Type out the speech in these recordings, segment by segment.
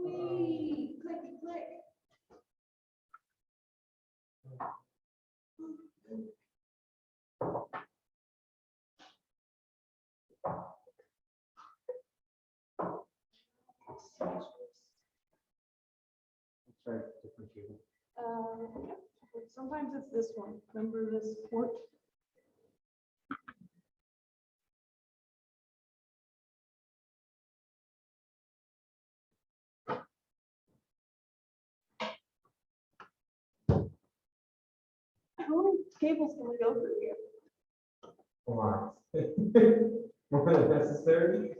Wee, click, click. Try different cable. Sometimes it's this one. Remember this port? How many cables can we go through here? Come on. More than necessary.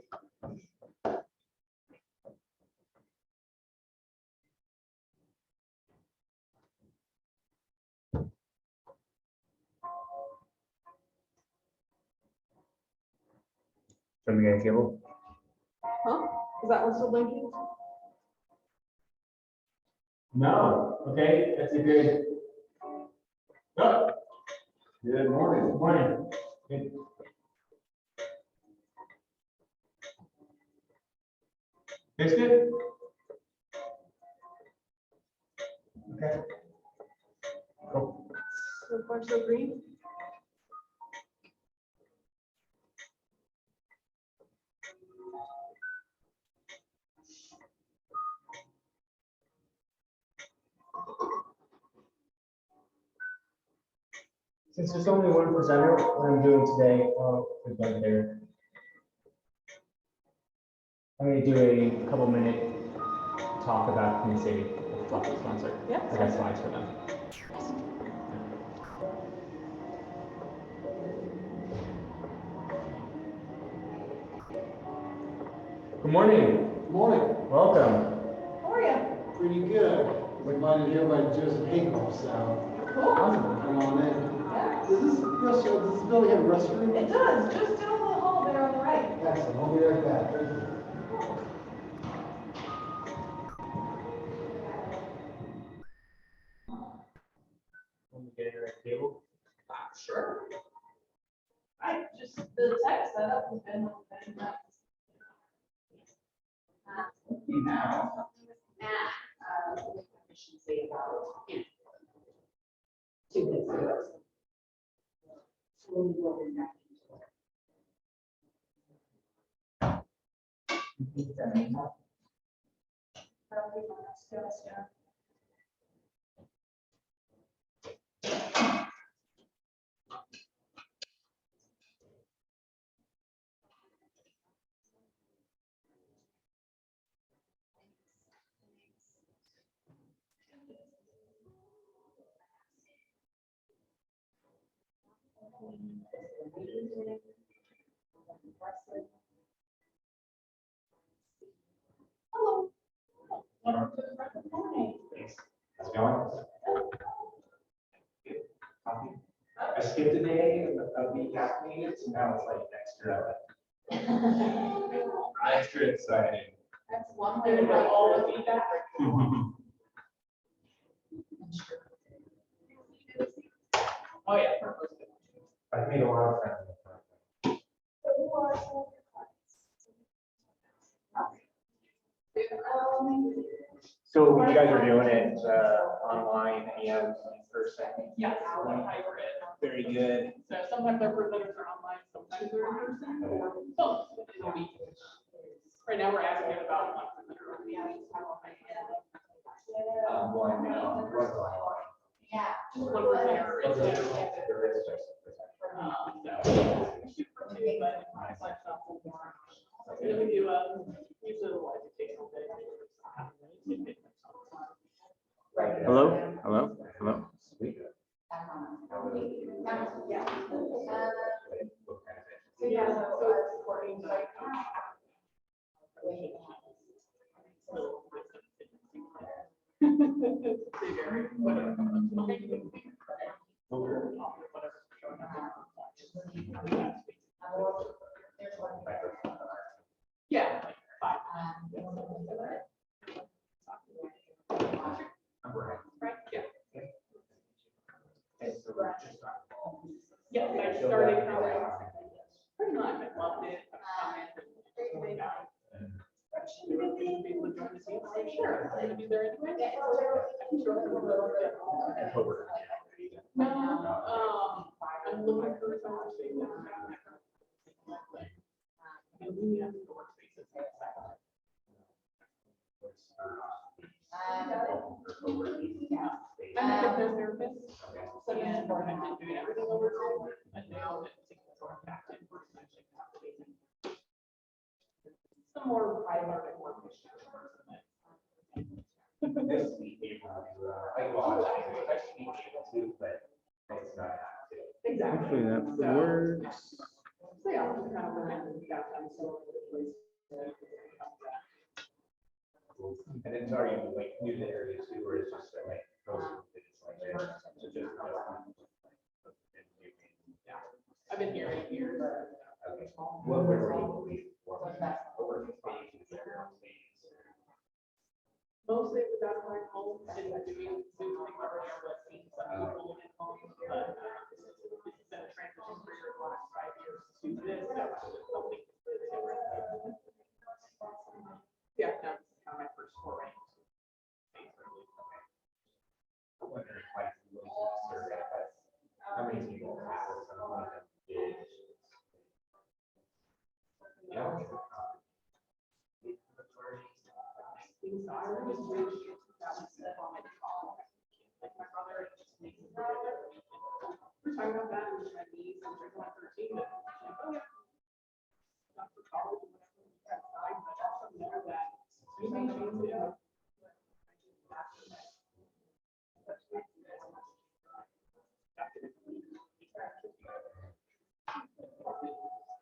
Show me a cable. Huh? Is that one still blinking? No. Okay, that's a good. Oh. Good morning. Good morning. Good. Fixed it? Okay. Cool. So far so green. Since there's only one presenter, what I'm doing today, we've done there. I'm going to do a couple-minute talk about community with the sponsor. Yeah. I got slides for them. Good morning. Good morning. Welcome. How are you? Pretty good. We're invited here by Joseph Hagoff, so Cool. come on in. Yeah. Does this restaurant, does this building have a restroom? It does, just down the hall there on the right. Excellent. I'll be right back. Thank you. Let me get a table. Sure. Just the tech setup has been nice. Now, I should say about 2 minutes ago. Slowly rolling back into it. Hello. Good morning. How's it going? Good. Coffee? I skipped a day of being caffeinated, so now it's like extra exciting. That's one way to get all the feedback. Oh, yeah. I've made a lot of friends. Who are some of your clients? So you guys are doing it online and in person? Yes, like hybrid. Very good. So sometimes our presenters are online, sometimes they're in person, or both in a week. Right now, we're asking about one presenter. One now. Yeah. Just one presenter. Okay. So, shoot for two, but it's like something more. And then we do usually a little educational day. Hello? Hello? Hello? Sweet. Yeah. So it's supporting like. Yeah. Like 5. Right, yeah. And so we're just Yes, I started pretty much, I loved it. you to be able to join the team? I said, sure, I'm gonna be there anyway. October. No, I'm looking for some workspace. And we have the workspaces. I'm a fitness therapist. So then I've been doing everything over Zoom, and now that it's going back in person, actually captivating. Some more private and more efficient. This week, I watched, I actually be able to, but it's not active. Exactly. Hopefully that So- works. So yeah, I'm just kind of learning, got them so. And it's already like new to the area too, where it's just like, it's like, it's just. Yeah, I've been here 8 years. Okay. What were you? Over spaces, Mostly it was out of my home and doing Zoom things already on the scene, some people at home, but it's been a transition for the last 5 years to this, so it's something different. Yeah, that's kind of my first foray. I wonder if like, survey, but how many people have someone that did? Yeah. Things so I was really that was set on my call. Like my brother just makes it we're talking about that with my niece and she's like 13. And she's like, oh yeah. Not for college or whatever. That's fine, but also know that you may change it.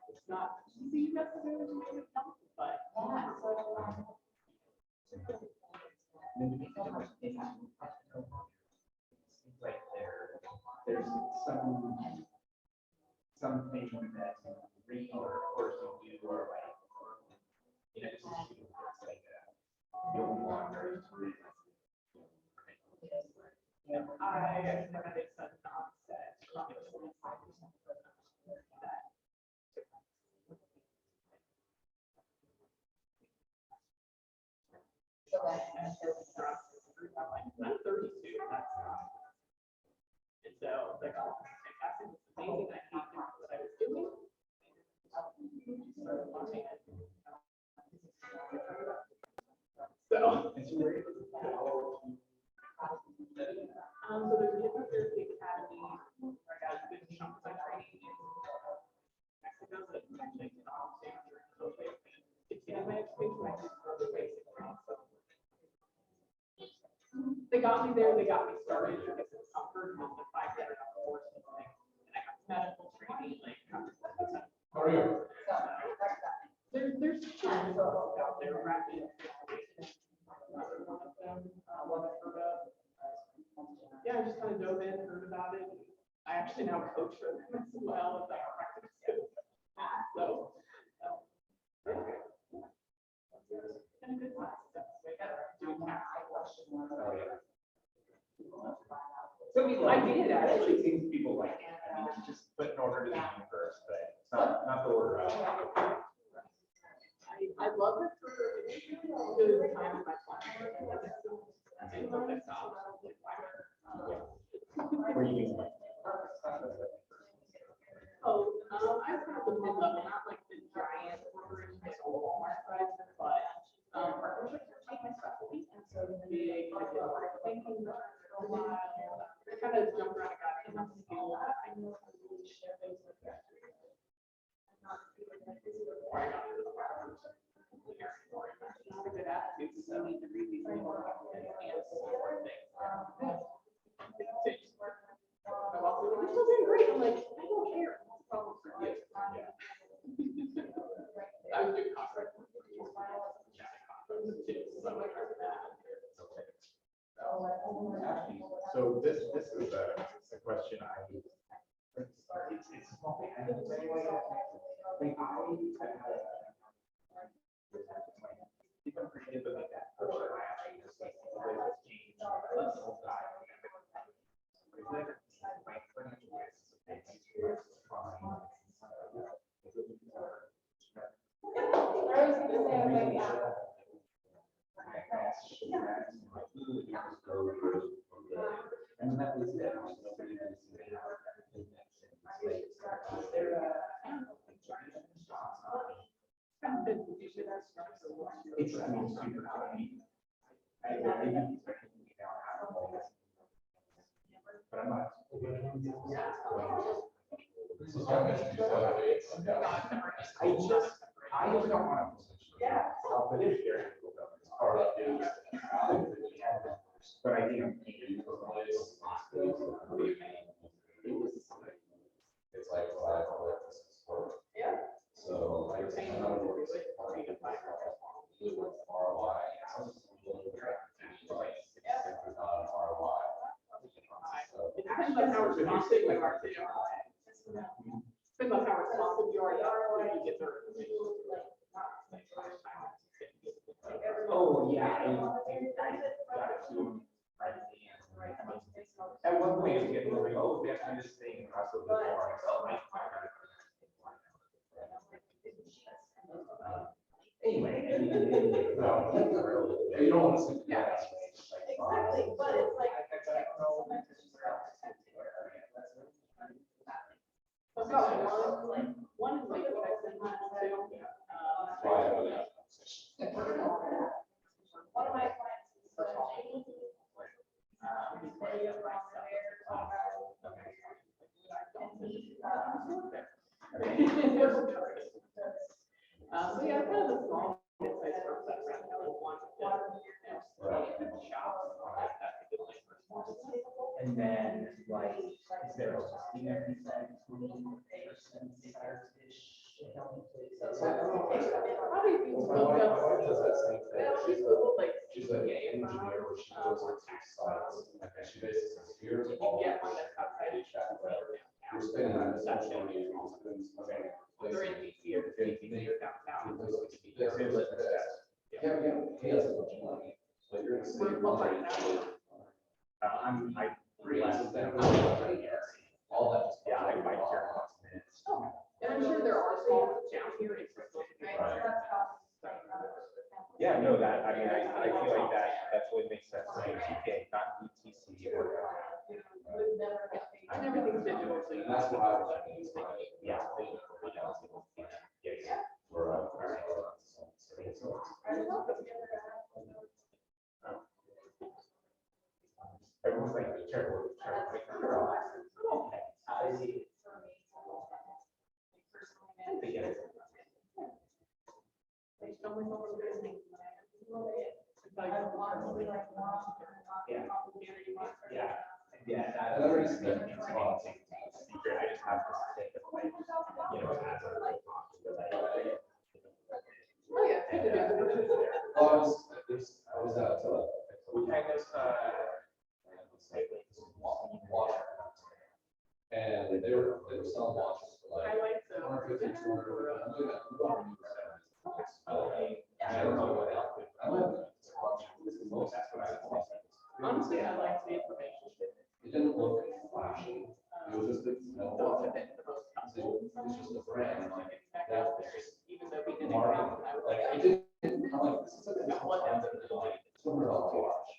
It's not easy necessarily to make it come, but Seems like there's some things that you read or of course you do or like, you know, it's like you'll wander through it. I think it's a nonsense. I'm 32. And so like, oh, fantastic, it's amazing. I hate what I was doing. Started watching it. So. So there's a different therapy academy where I got good chunks of training in Mexico, so it's actually an option during COVID. It's in my education, I just really basic training. So they got me there, they got me started, I guess it's comfort, and then the 5 years of course, and I got medical training, like. How are you? There's tons out there, rapid. Another one of them, one I've heard of. Yeah, I just kind of dove in, heard about it. I actually now coach for them as well as I practice. So. And a good class. Doing Some people. I did actually. It seems people like, I mean, it's just put in order to the universe, but it's not the order. I love it for the time of my life. Were you using like? Oh, I've had the mid-level, not like the giant corporations or Walmart size, but partnerships are taking specialty, and so the big, I did like thinking for a while. I kind of jumped around and got enough skill that I know how to really share things with that. I'm not feeling like this is where I got into the partners. Not a good attitude, so I need to read these more and support things. My boss was like, "You're still doing great." I'm like, I don't care. It's a problem for you. I was doing contract work. So this is a question it's small. I think I even creative but like that person I actually just like the way it's changed this whole guy. My financial It's, I mean, super tiny. I maybe expecting to be down half of all this. But I'm not. I just don't want to. Yeah. I'll put it here. But I think. It's like five for. Yeah. So I just. ROI. Depends on how responsive you are to your. Depends on how responsive you are. You get their information. Oh, yeah. At one point, it's getting like, oh, we have to do this thing across the board. Anyway. You don't want to see. Yeah. Exactly, but it's like. I've got one is like what I said last two. One of my clients is so yeah, kind of the small mid-sized firms that are one And then, like, is there a listing every time? Probably if you look up. Well, she's Googled like She's an CPA engineer where she goes on two sites, and she basically says, here's You all. can get one that's outside of You're spending on this, that's what you do. They're in DC or DC or downtown. Yeah, he has a bunch of money, but you're gonna save money. I Realizes that. All that. Yeah, I might care. And I'm sure there are small ones down here. It's just supposed to be. Yeah, no, that, I mean, I feel like that's what makes sense, like, CPA, not UTC or. And everything's digital, so you. And that's what I was thinking. Yeah. Everyone's like, careful. Yeah. And I already spent a lot. Secret, I just have to say, like, you know, as a. Oh, yeah. I was at, We kind of, and they were selling watches for like Highlights of. 150, 200. I'm doing that. I don't know what outfit. I might have to watch it. This is most. Honestly, I like the information. It didn't look flashy. It was just, it's just a brand. Like, Even though we didn't. market. Like, it didn't, I'm like, this is like a $200 watch.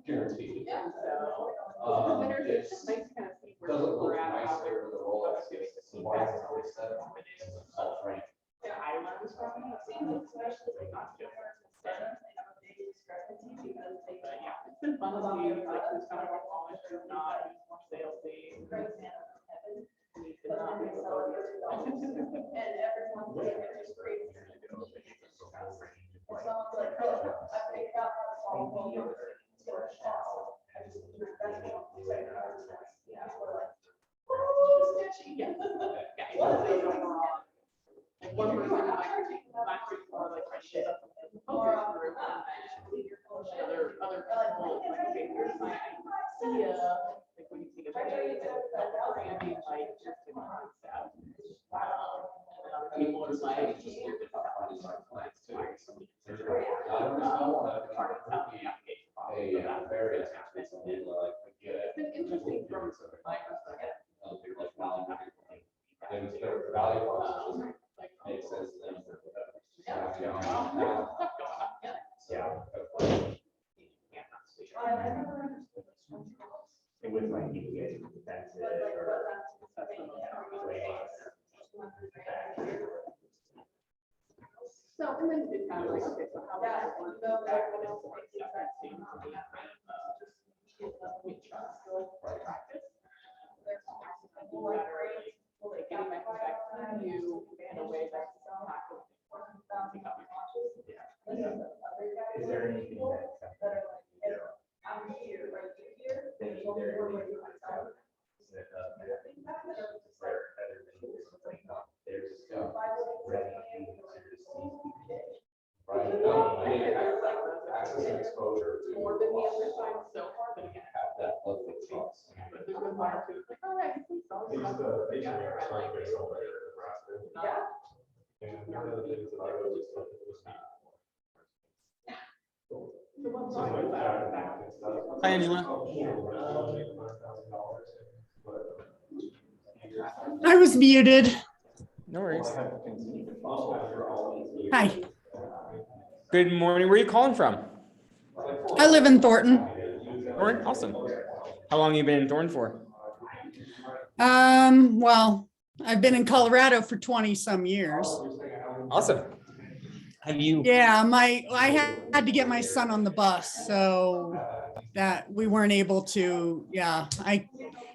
Guaranteed. Yeah, so. It's, It's nice to kind of see where doesn't look we're at. nicer than the Rolex. It's the wire set. It's all frame. Yeah, I learned from it. Especially not just. But yeah, it's been fun to see like who's kind of more polished, who's not, who's more salesy. Who's not. One person last week or like my shit up in the focus group and other people like, okay, here's my idea, like when you see the picture, branding, like just in concept. And then other people are like, just your different plans too. Hard to tell the application process. A very expensive, like, It's been interesting from my perspective. and it's their value proposition makes sense to them. it was like, expensive or So, and then it's kind of like, okay, so how does that work? That would also make sense, that seems to be kind of, we trust the practice. Like getting my back to you in a way that's not going to take up your watches. is there anything that I'm here, right here. they either is there other things there's ready to Right, no, I mean, access and exposure to. More than the other side so far, but again, Have that level of trust. but there's been one or two, like, all right, please don't. Yeah. And one of the things that I always thought was. Hi, Angela. I was muted. No worries. Hi, Good morning. Where are you calling from? I live in Thornton. Thornton? Awesome. How long have you been in Thornton for? Well, I've been in Colorado for 20 some years. Awesome. Have you? Yeah, I had to get my son on the bus, so that we weren't able to,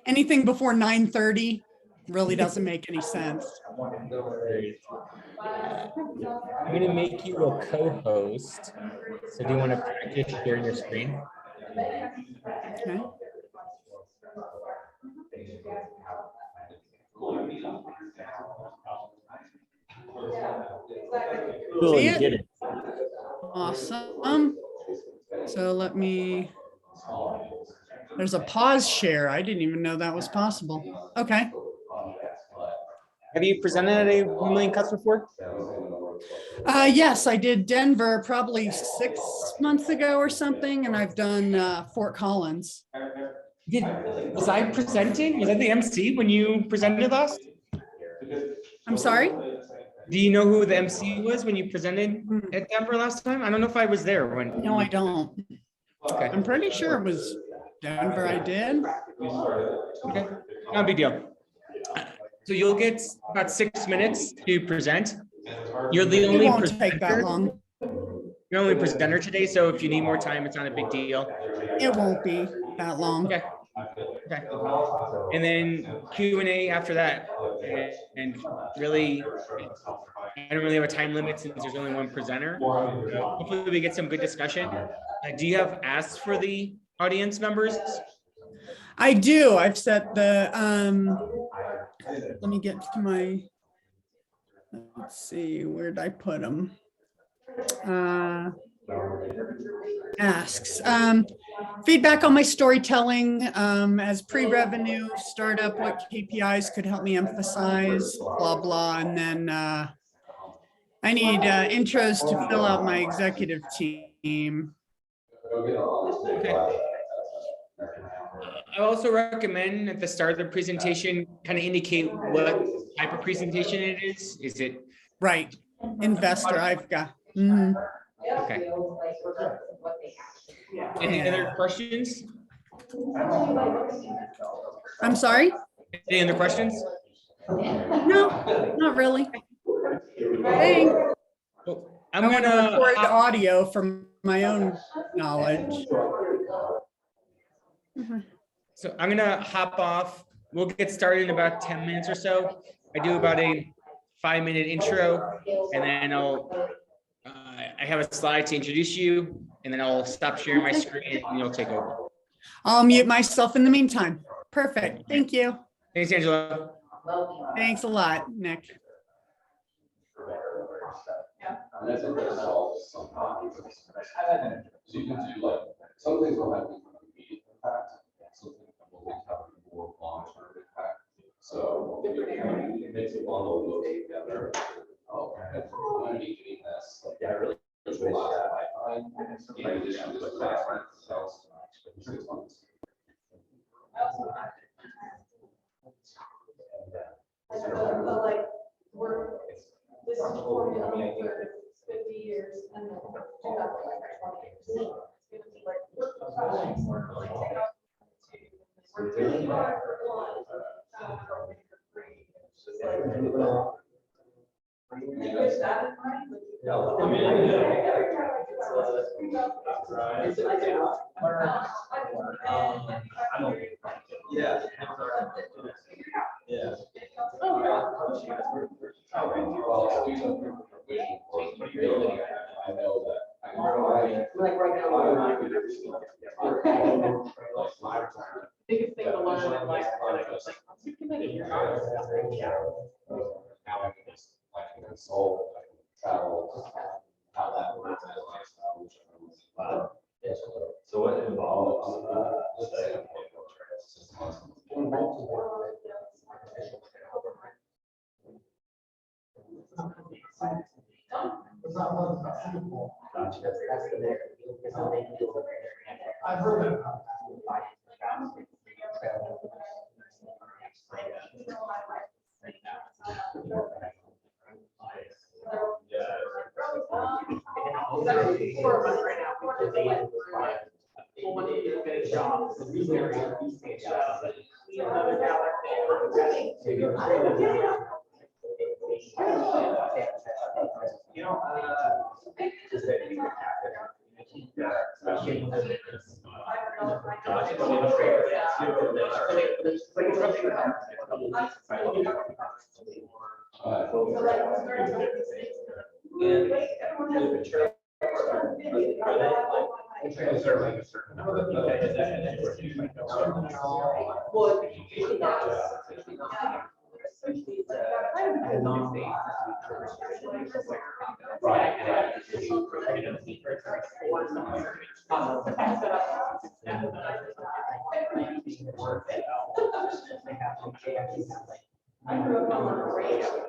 anything before 9:30 really doesn't make any sense. I'm going to make you a co-host. So do you want to practice sharing your screen? Okay. Cool, See you it? did it. Awesome. So there's a pause share. I didn't even know that was possible. Okay. Have you presented at a 1 million cuts before? Yes, I did Denver probably 6 months ago or something, and I've done Fort Collins. Was I presenting? Was I the MC when you presented last? I'm sorry? Do you know who the MC was when you presented at Denver last time? I don't know if I was there when. No, I don't. Okay. I'm pretty sure it was Denver I did. Okay, no big deal. So you'll get about 6 minutes to present. You're the It only won't take that presenter. long. You're only presenter today, so if you need more time, it's not a big deal. It won't be that long. Okay. Okay. And then Q&A after that. And really, I don't really have a time limit since there's only one presenter. Hopefully we get some good discussion. Do you have asks for the audience members? I do. I've set the, let me get to my, let's see, where'd I put them? Asks. Feedback on my storytelling as pre-revenue startup, what KPIs could help me emphasize, blah, blah. And then I need intros to fill out my executive team. Okay. I also recommend at the start of the presentation, kind of indicate what type of presentation it is. Is it? Right. Investor, I've got. Mhm. Okay. Any other questions? I'm sorry? Any other questions? No, not really. Thanks. I'm I want to gonna record audio from my own knowledge. So I'm gonna hop off. We'll get started in about 10 minutes or so. I do about a 5-minute intro, and then I have a slide to introduce you, and then I'll stop sharing my screen and you'll take over. I'll mute myself in the meantime. Perfect. Thank you. Thanks, Angela. Thanks a lot, Nick. And that's a good solve sometimes. So you can do like, some things will have immediate impact, some things will have more long-term impact. So it makes it bundle those together. Oh, I'm doing this. Yeah, really. In addition to the background cells. 6 months. Like, this is formula for 50 years and then do that for like 20 years. It's gonna be like, we're really hard. Yeah. Yeah. Well, we have vision for it. I know that. Like right now, biggest thing to learn in life, like, once you commit it, you're not. Now I can just, I can consult, I can travel, how that works as a lifestyle, which I was. So what involves, Let's say, I'm going to trail, 6 months. I've heard that. Well, when you get a job, it's very, you know, another gal you know, just that you have it. Especially when it's. I grew up on the radio.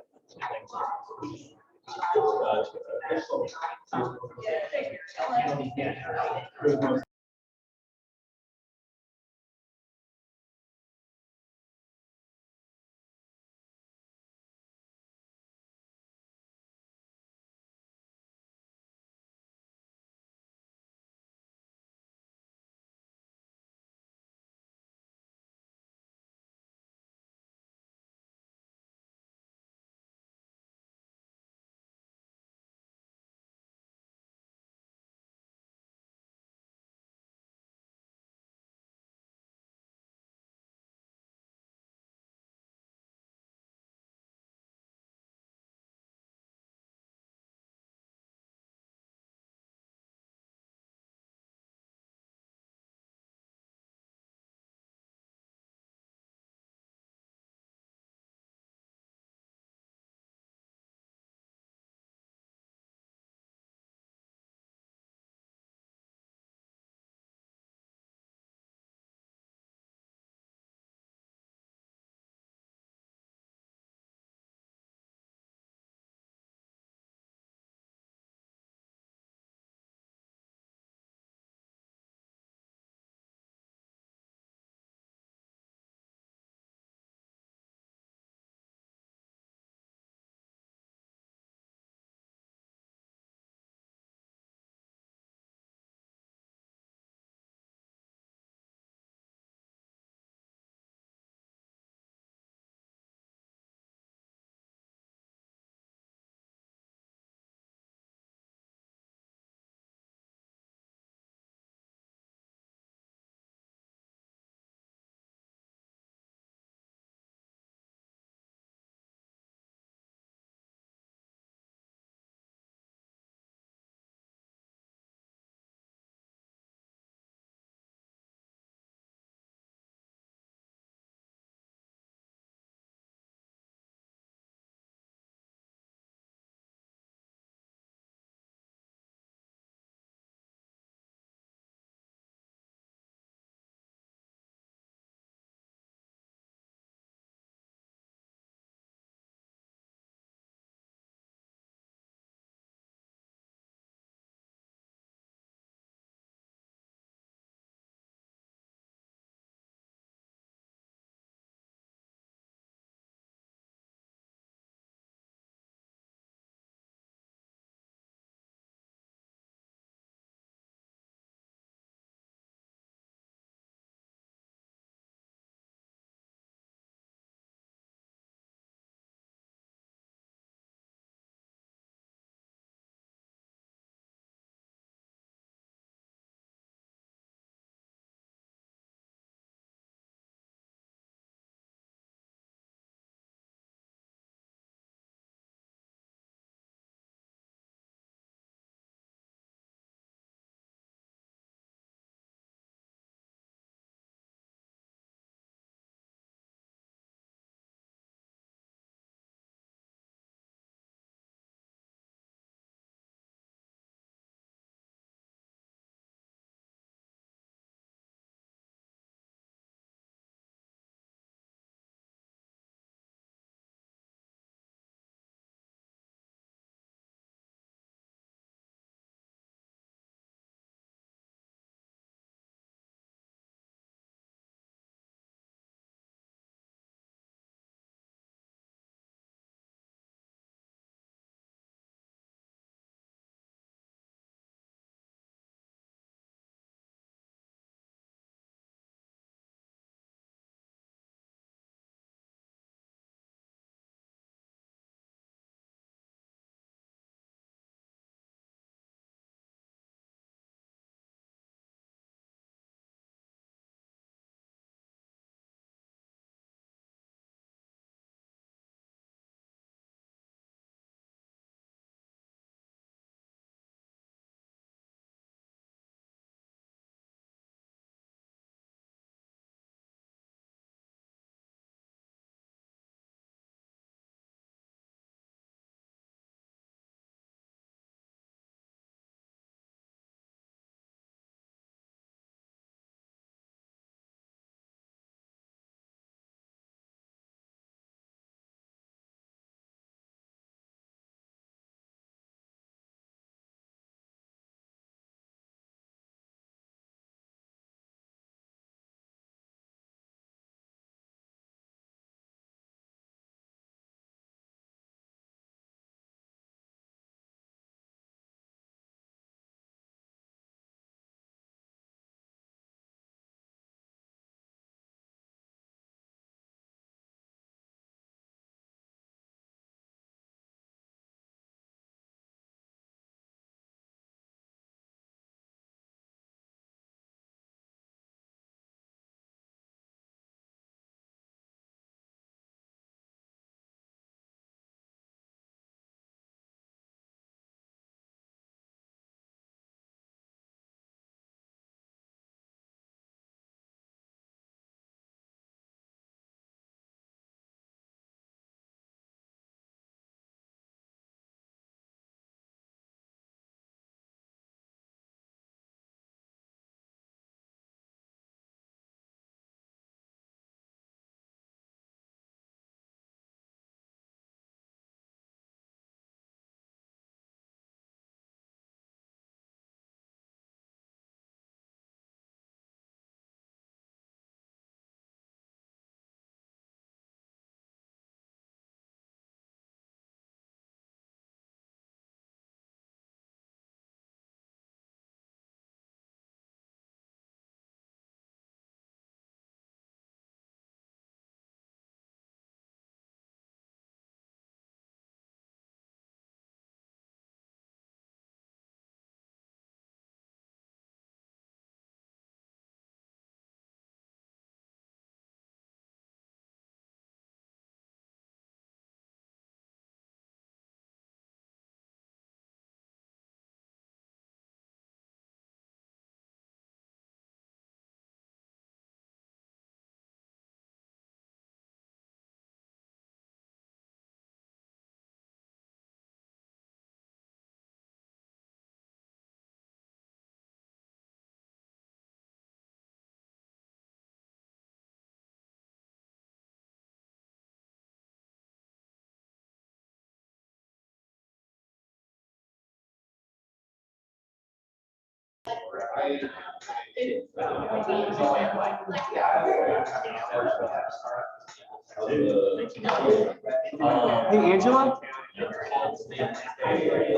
Hey, Angela?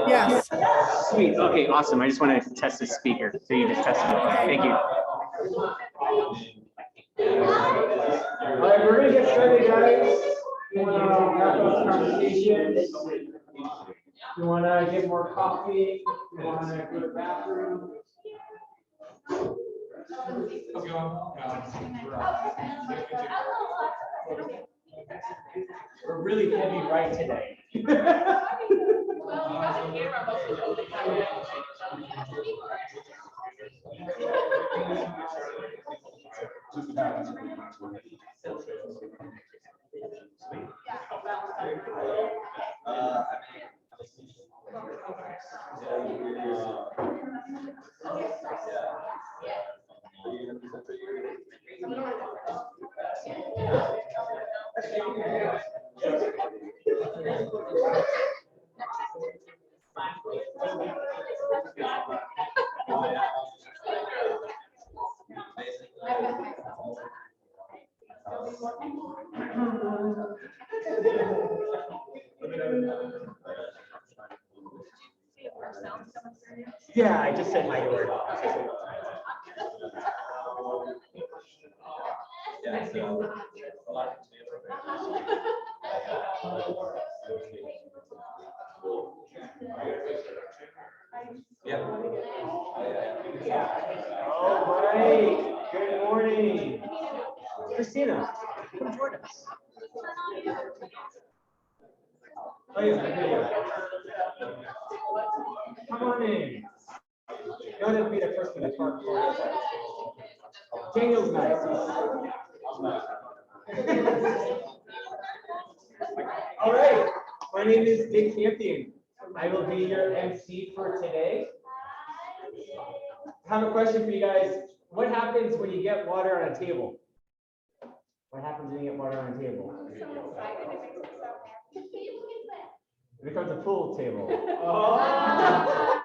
Yes. Sweet. Okay, awesome. I just want to test the speaker. So you just tested it. Thank you. All right, we're gonna get started, guys. You wanna wrap up the conversation? You wanna get more coffee? You wanna go to the bathroom? We're really heavy right today. Yeah, I just said hi to her. All right, good morning. Christina, come join us. Oh, yeah. Come on in. You want to be the first one to talk. Daniel's nice. All right, my name is Dick Campion. I will be your MC for today. I have a question for you guys. What happens when you get water on a table? What happens when you get water on a table? It becomes a pool table. Oh.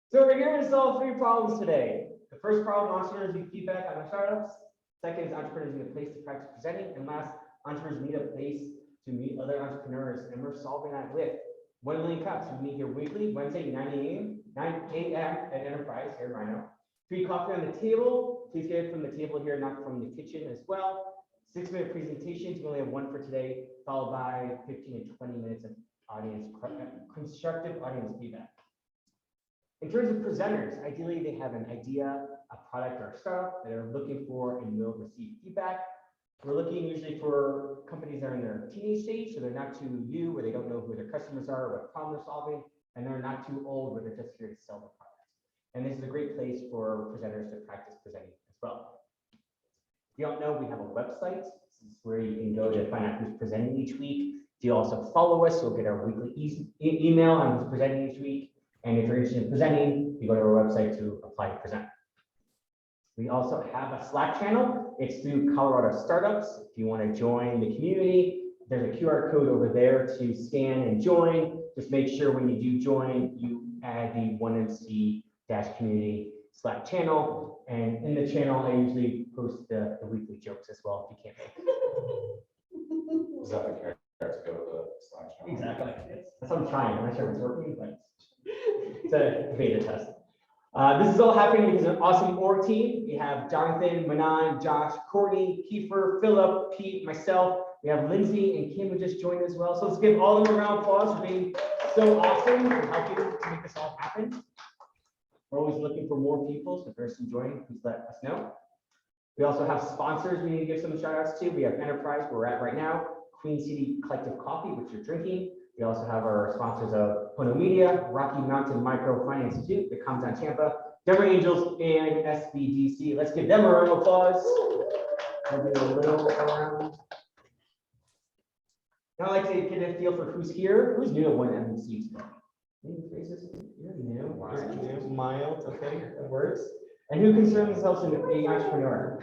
So we're here to solve 3 problems today. The first problem, entrepreneurs need feedback on their startups. Second is entrepreneurs need a place to practice presenting. And last, entrepreneurs need a place to meet other entrepreneurs. And we're solving that with 1 Million Cups. We meet here weekly, Wednesday, 9 a.m. at Enterprise here in Rhino. Free coffee on the table. Please get it from the table here, not from the kitchen as well. 6-minute presentations. We only have 1 for today, followed by 15 to 20 minutes of constructive audience feedback. In terms of presenters, ideally they have an idea, a product or a startup that they're looking for and will receive feedback. We're looking usually for companies that are in their teenage stage, so they're not too new, where they don't know who their customers are, what problem they're solving, and they're not too old, where they're just here to sell the product. And this is a great place for presenters to practice presenting as well. If you don't know, we have a website. This is where you can go to find out who's presenting each week. If you also follow us, you'll get our weekly email on who's presenting each week. And if you're interested in presenting, you go to our website to apply to present. We also have a Slack channel. It's through Colorado Startups. If you want to join the community, there's a QR code over there to scan and join. Just make sure when you do join, you add the 1MC-community Slack channel. And in the channel, I usually post the weekly jokes as well if you can't make it. Is that the character to go to the Slack channel? Exactly. That's what I'm trying. I'm not sure if it's working, but it's a beta test. This is all happening because of an awesome org team. We have Jonathan, Manan, Josh, Courtney, Kiefer, Philip, Pete, myself. We have Lindsay and Kim who just joined as well. So let's give all of them a round of applause for being so awesome and helping to make this all happen. We're always looking for more people, so if there's some joining, please let us know. We also have sponsors we need to give some shout outs to. We have Enterprise, where we're at right now, Queen City Collective Coffee, which you're drinking. We also have our sponsors of Pono Media, Rocky Mountain Microfinance Institute, the Comes on Tampa, Denver Angels, and SBDC. Let's give them a round of applause. I'll do a little around. Now I'd like to get a feel for who's here. Who's new to 1MC today? Any faces? You're new. You're new. Mild. Okay, that works. And who considers themselves an entrepreneur?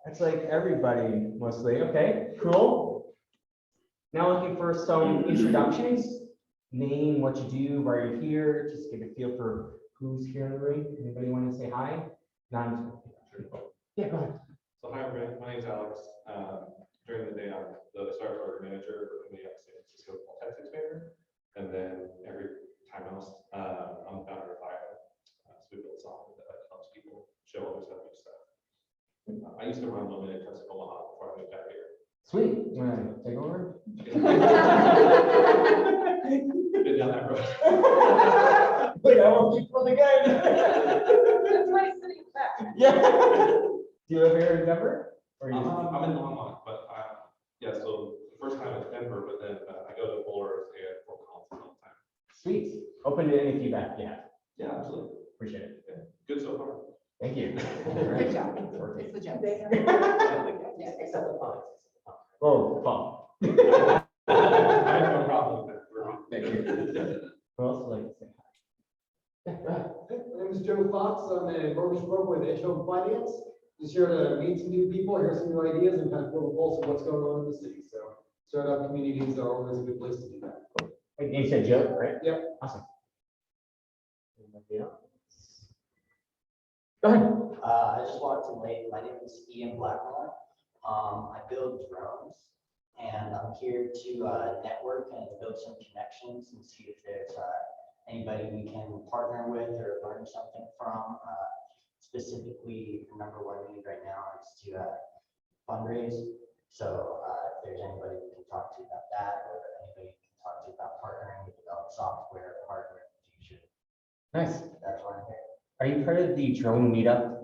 That's like everybody mostly. Okay, cool. Now looking for some introductions. Name, what you do, why you're here, just get a feel for who's here in the room. Anybody want to say hi? Yeah, go ahead. So hi, everybody. My name's Alex. During the day, I'm the startup program manager for the San Francisco Tech Expander. And then every time else, I'm the founder of FIO. So we build software that helps people show others how to do stuff. I used to run limited cuts in Omaha before I moved out here. Sweet. You want to take over? Been down that road. Wait, I won't keep pulling again. That's why he's sitting back. Yeah. Do you live here in Denver? Or you I'm in Longmont, but yeah, so the first time in Denver, but then I go to Boulder and stay at Fort Collins all the time. Sweet. Open to any feedback. Yeah. Yeah, absolutely. Appreciate it. Yeah. Good so far. Thank you. Good job. It's the joke. Yeah, except the politics. Oh, Paul. I have no problem with that. Thank you. Who else would like to say hi? Yeah, go ahead. My name is Joe Fox. I'm a mortgage broker with Edge Home Finance. Just here to meet some new people, hear some new ideas, and kind of feel the pulse of what's going on in the city. So startup communities are always a good place to do that. And you said Joe, right? Yep. Awesome. Anybody else? Go ahead. I just walked in late. My name is Ian Blackmore. I build drones, and I'm here to network and build some connections and see if there's anybody we can partner with or learn something from. Specifically, the number one need right now is to fundraise. So if there's anybody we can talk to about that, or anybody we can talk to about partnering to develop software, hardware in the future, Nice. that's why I'm here. Are you part of the drone meetup?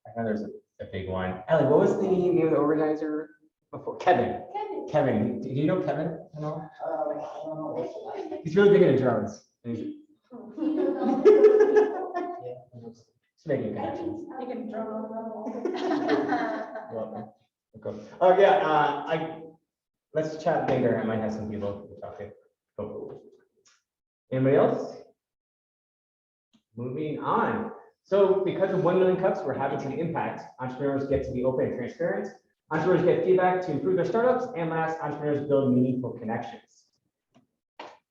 I know there's a big one. Ellie, what was the name of the organizer before? Kevin. Kevin. Do you know Kevin at all? I don't know. He's really big into drones. And he's- Just making connections. I can draw. Welcome. Okay. Oh yeah. Let's chat later. I might have some people to talk to. Cool. Anybody else? Moving on. So because of 1 million cups, we're happy to impact. Entrepreneurs get to be open and transparent. Entrepreneurs get feedback to improve their startups. And last, entrepreneurs build meaningful connections.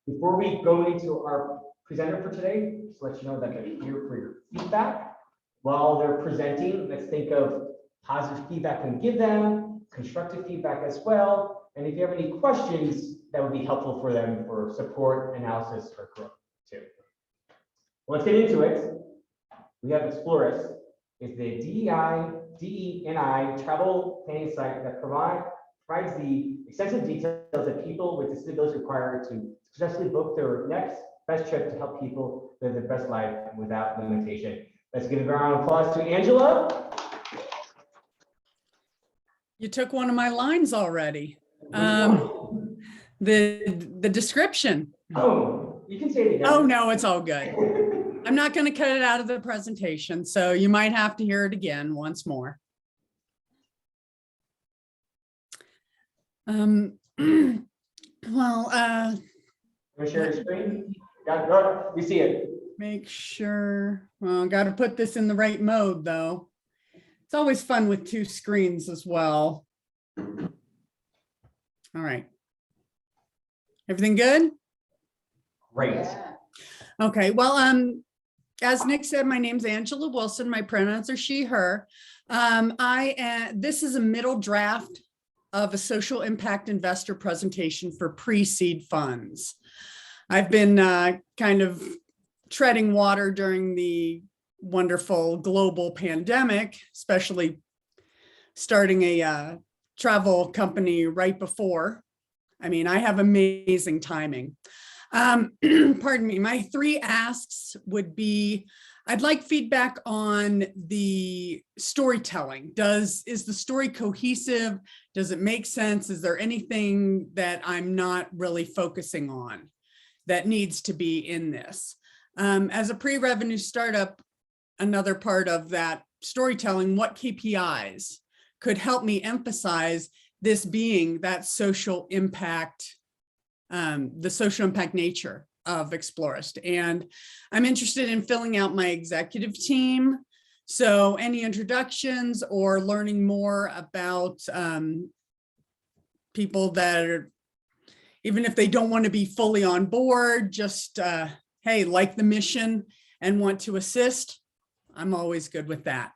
Before we go into our presenter for today, just let you know that they're here for your feedback. While they're presenting, let's think of positive feedback we can give them, constructive feedback as well. And if you have any questions, that would be helpful for them for support, analysis, or growth too. Let's get into it. We have Explorus. It's the DEI travel planning site that provides the extensive details that people with disabilities require to successfully book their next best trip to help people live their best life without limitation. Let's give a round of applause to Angela. You took one of my lines already. The description. Oh, you can say it again. Oh, no, it's all good. I'm not going to cut it out of the presentation, so you might have to hear it again once more. Well, Share your screen. Got it. We see it. make sure, well, got to put this in the right mode though. It's always fun with two screens as well. All right. Everything good? Great. Okay, well, as Nick said, my name's Angela Wilson. My pronouns are she, her. This is a middle draft of a social impact investor presentation for pre-seed funds. I've been kind of treading water during the wonderful global pandemic, especially starting a travel company right before. I mean, I have amazing timing. Pardon me, my three asks would be, I'd like feedback on the storytelling. Is the story cohesive? Does it make sense? Is there anything that I'm not really focusing on that needs to be in this? As a pre-revenue startup, another part of that storytelling, what KPIs could help me emphasize this being that social impact, the social impact nature of Explorist. And I'm interested in filling out my executive team. So any introductions or learning more about people that are, even if they don't want to be fully on board, just, hey, like the mission and want to assist, I'm always good with that.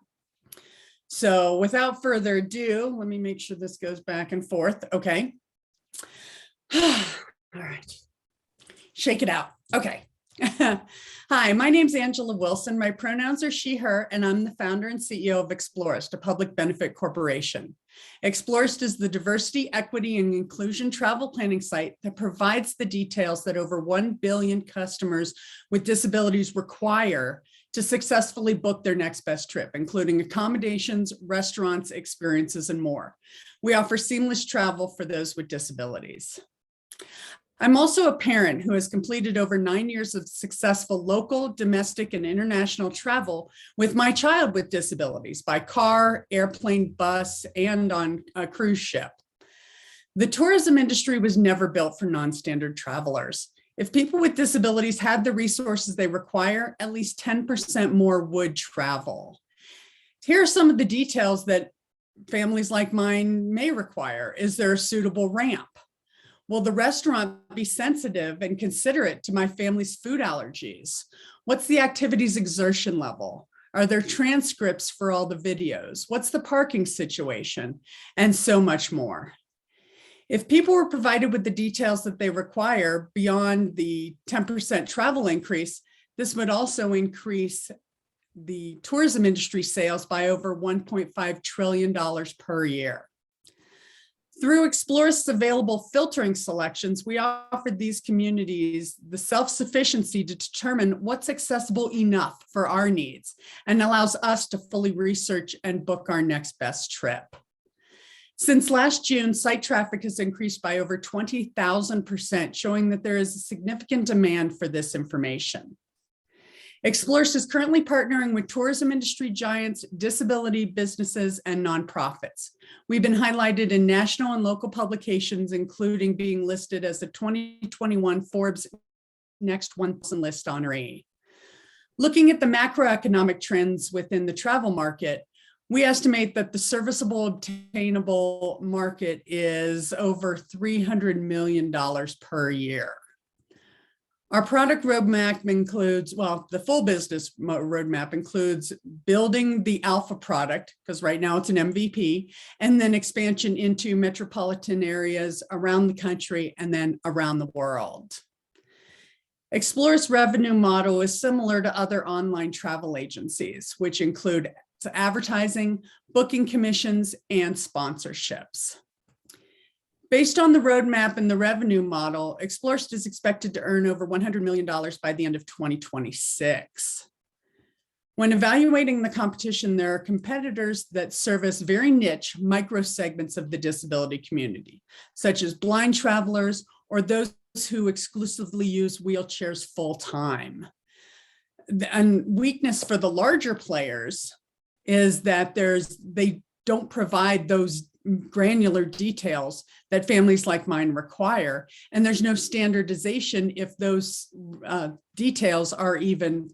So without further ado, let me make sure this goes back and forth. Okay. All right. Shake it out. Okay. Hi, my name's Angela Wilson. My pronouns are she, her, and I'm the founder and CEO of Explorist, a public benefit corporation. Explorist is the diversity, equity, and inclusion travel planning site that provides the details that over 1 billion customers with disabilities require to successfully book their next best trip, including accommodations, restaurants, experiences, and more. We offer seamless travel for those with disabilities. I'm also a parent who has completed over 9 years of successful local, domestic, and international travel with my child with disabilities by car, airplane, bus, and on a cruise ship. The tourism industry was never built for non-standard travelers. If people with disabilities had the resources they require, at least 10% more would travel. Here are some of the details that families like mine may require. Is there a suitable ramp? Will the restaurant be sensitive and considerate to my family's food allergies? What's the activity's exertion level? Are there transcripts for all the videos? What's the parking situation? And so much more. If people were provided with the details that they require beyond the 10% travel increase, this would also increase the tourism industry sales by over $1.5 trillion per year. Through Explorist's available filtering selections, we offered these communities the self-sufficiency to determine what's accessible enough for our needs and allows us to fully research and book our next best trip. Since last June, site traffic has increased by over 20,000%, showing that there is a significant demand for this information. Explorist is currently partnering with tourism industry giants, disability businesses, and nonprofits. We've been highlighted in national and local publications, including being listed as the 2021 Forbes Next 1000 list honoree. Looking at the macroeconomic trends within the travel market, we estimate that the serviceable obtainable market is over $300 million per year. Our product roadmap includes, well, the full business roadmap includes building the alpha product, because right now it's an MVP, and then expansion into metropolitan areas around the country and then around the world. Explorer's revenue model is similar to other online travel agencies, which include advertising, booking commissions, and sponsorships. Based on the roadmap and the revenue model, Explorist is expected to earn over $100 million by the end of 2026. When evaluating the competition, there are competitors that service very niche micro segments of the disability community, such as blind travelers or those who exclusively use wheelchairs full time. And weakness for the larger players is that they don't provide those granular details that families like mine require. And there's no standardization if those details are even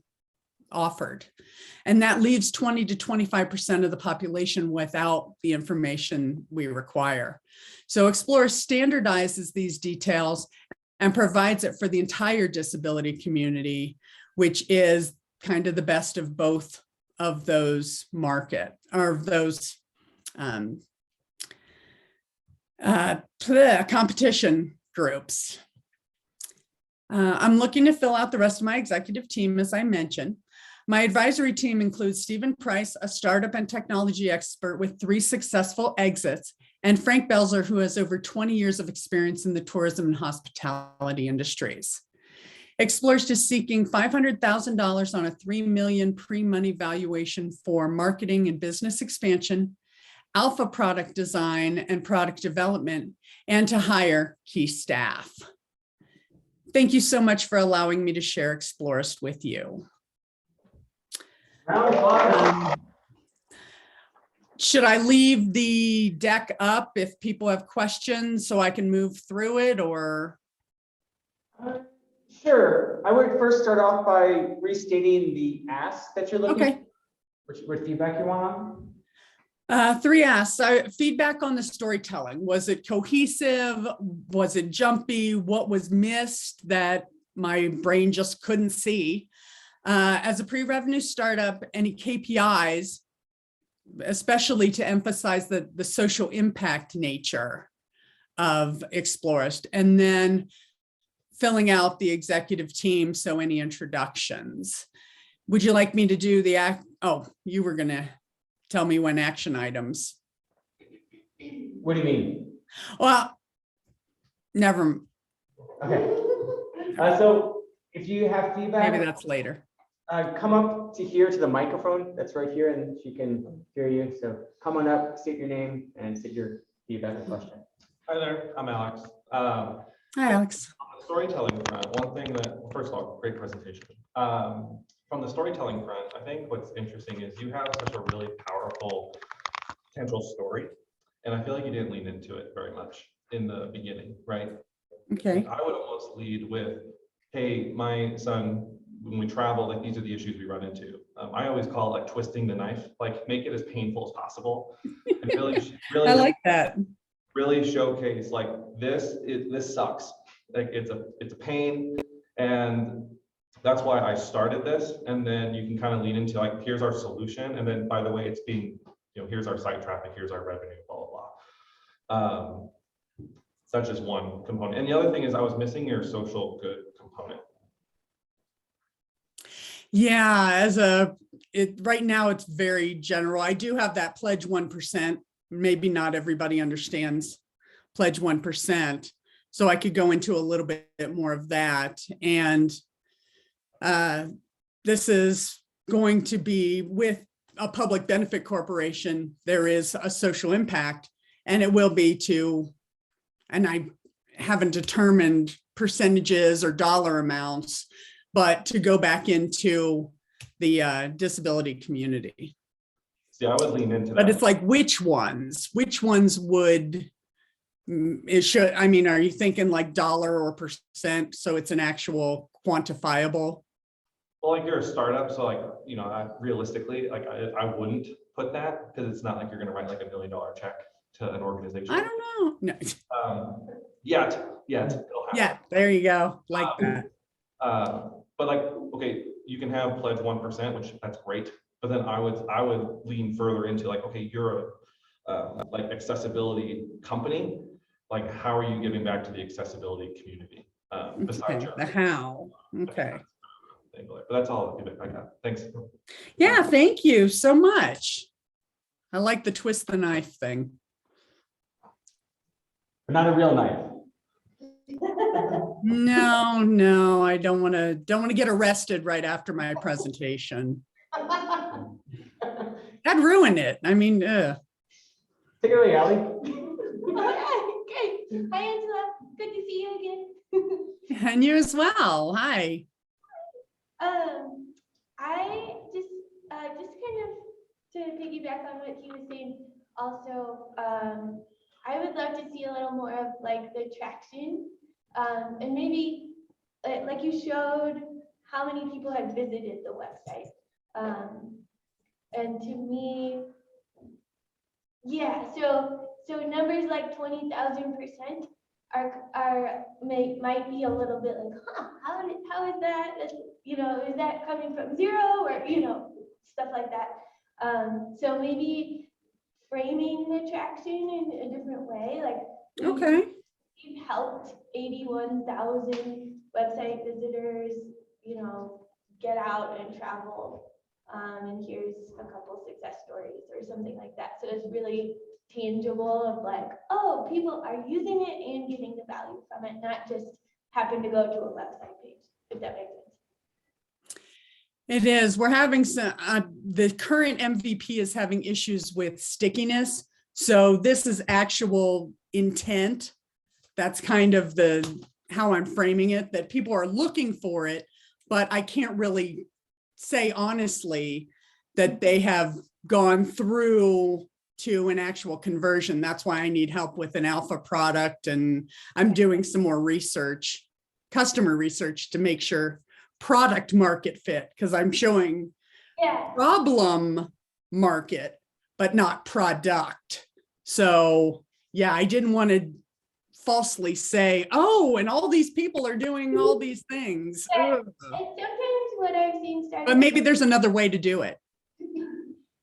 offered. And that leaves 20 to 25% of the population without the information we require. So Explorer standardizes these details and provides it for the entire disability community, which is kind of the best of both of those competition groups. I'm looking to fill out the rest of my executive team, as I mentioned. My advisory team includes Stephen Price, a startup and technology expert with 3 successful exits, and Frank Belzer, who has over 20 years of experience in the tourism and hospitality industries. Explorist is seeking $500,000 on a $3 million pre-money valuation for marketing and business expansion, alpha product design and product development, and to hire key staff. Thank you so much for allowing me to share Explorist with you. Should I leave the deck up if people have questions so I can move through it, or? Sure. I would first start off by restating the ask that you're looking Okay. for. What feedback you want on? Three asks, feedback on the storytelling. Was it cohesive? Was it jumpy? What was missed that my brain just couldn't see? As a pre-revenue startup, any KPIs, especially to emphasize the social impact nature of Explorist, and then filling out the executive team, so any introductions. Would you like me to do the act? Oh, you were gonna tell me when action items. What do you mean? Well, never, Okay. So if you have feedback, maybe that's later. come up to here to the microphone that's right here and she can hear you. So come on up, state your name and state your feedback and question. Hi there, I'm Alex. Hi, Alex. On the storytelling front, one thing that, first of all, great presentation. From the storytelling front, I think what's interesting is you have such a really powerful potential story. And I feel like you didn't lean into it very much in the beginning, right? Okay. I would almost lead with, hey, my son, when we travel, like these are the issues we run into. I always call it like twisting the knife, like make it as painful as possible. And really, I like that. really showcase like this sucks. Like it's a pain. And that's why I started this. And then you can kind of lean into like, here's our solution. And then by the way, it's being, here's our site traffic, here's our revenue, blah, blah, blah. That's just one component. And the other thing is I was missing your social good component. Yeah, right now it's very general. I do have that pledge 1%. Maybe not everybody understands pledge 1%. So I could go into a little bit more of that. And this is going to be with a public benefit corporation. There is a social impact, and it will be and I haven't determined percentages or dollar amounts, but to go back into the disability community. See, I would lean into that. But it's like, which ones would, are you thinking like dollar or percent? So it's an actual quantifiable? Well, like you're a startup, so like, realistically, like I wouldn't put that because it's not like you're going to write like $1 million check to an organization. I don't know. No. Yet. Yeah, there you go. Like that. But like, okay, you can have pledge 1%, which that's great. But then I would lean further into like, okay, you're a like accessibility company. Like, how are you giving back to the accessibility community? Besides Okay, the how. Okay. But that's all the feedback I got. Thanks. Yeah, thank you so much. I like the twist the knife thing. But not a real knife. No, I don't want to get arrested right after my presentation. That'd ruin it. I mean, take it away, Allie. Okay, great. Hi, Angela. Good to see you again. And you as well. Hi. I just kind of to piggyback on what he was saying. Also, I would love to see a little more of like the traction, and maybe like you showed how many people had visited the website, and to me, yeah. So numbers like 20,000% might be a little bit like, how is that? Is that coming from zero or stuff like that? So maybe framing the traction in a different way, like Okay. you've helped 81,000 website visitors, get out and travel, and here's a couple success stories or something like that. So it's really tangible of like, oh, people are using it and getting the value from it, not just happen to go to a website page, if that makes sense. It is. We're having some, the current MVP is having issues with stickiness. So this is actual intent. That's kind of how I'm framing it, that people are looking for it, but I can't really say honestly that they have gone through to an actual conversion. That's why I need help with an alpha product. And I'm doing some more research, customer research, to make sure product market fit, because I'm showing problem market, but not product. So yeah, I didn't want to falsely say, oh, and all these people are doing all these things. Yeah. Ugh. And sometimes what I've seen startups. But maybe there's another way to do it.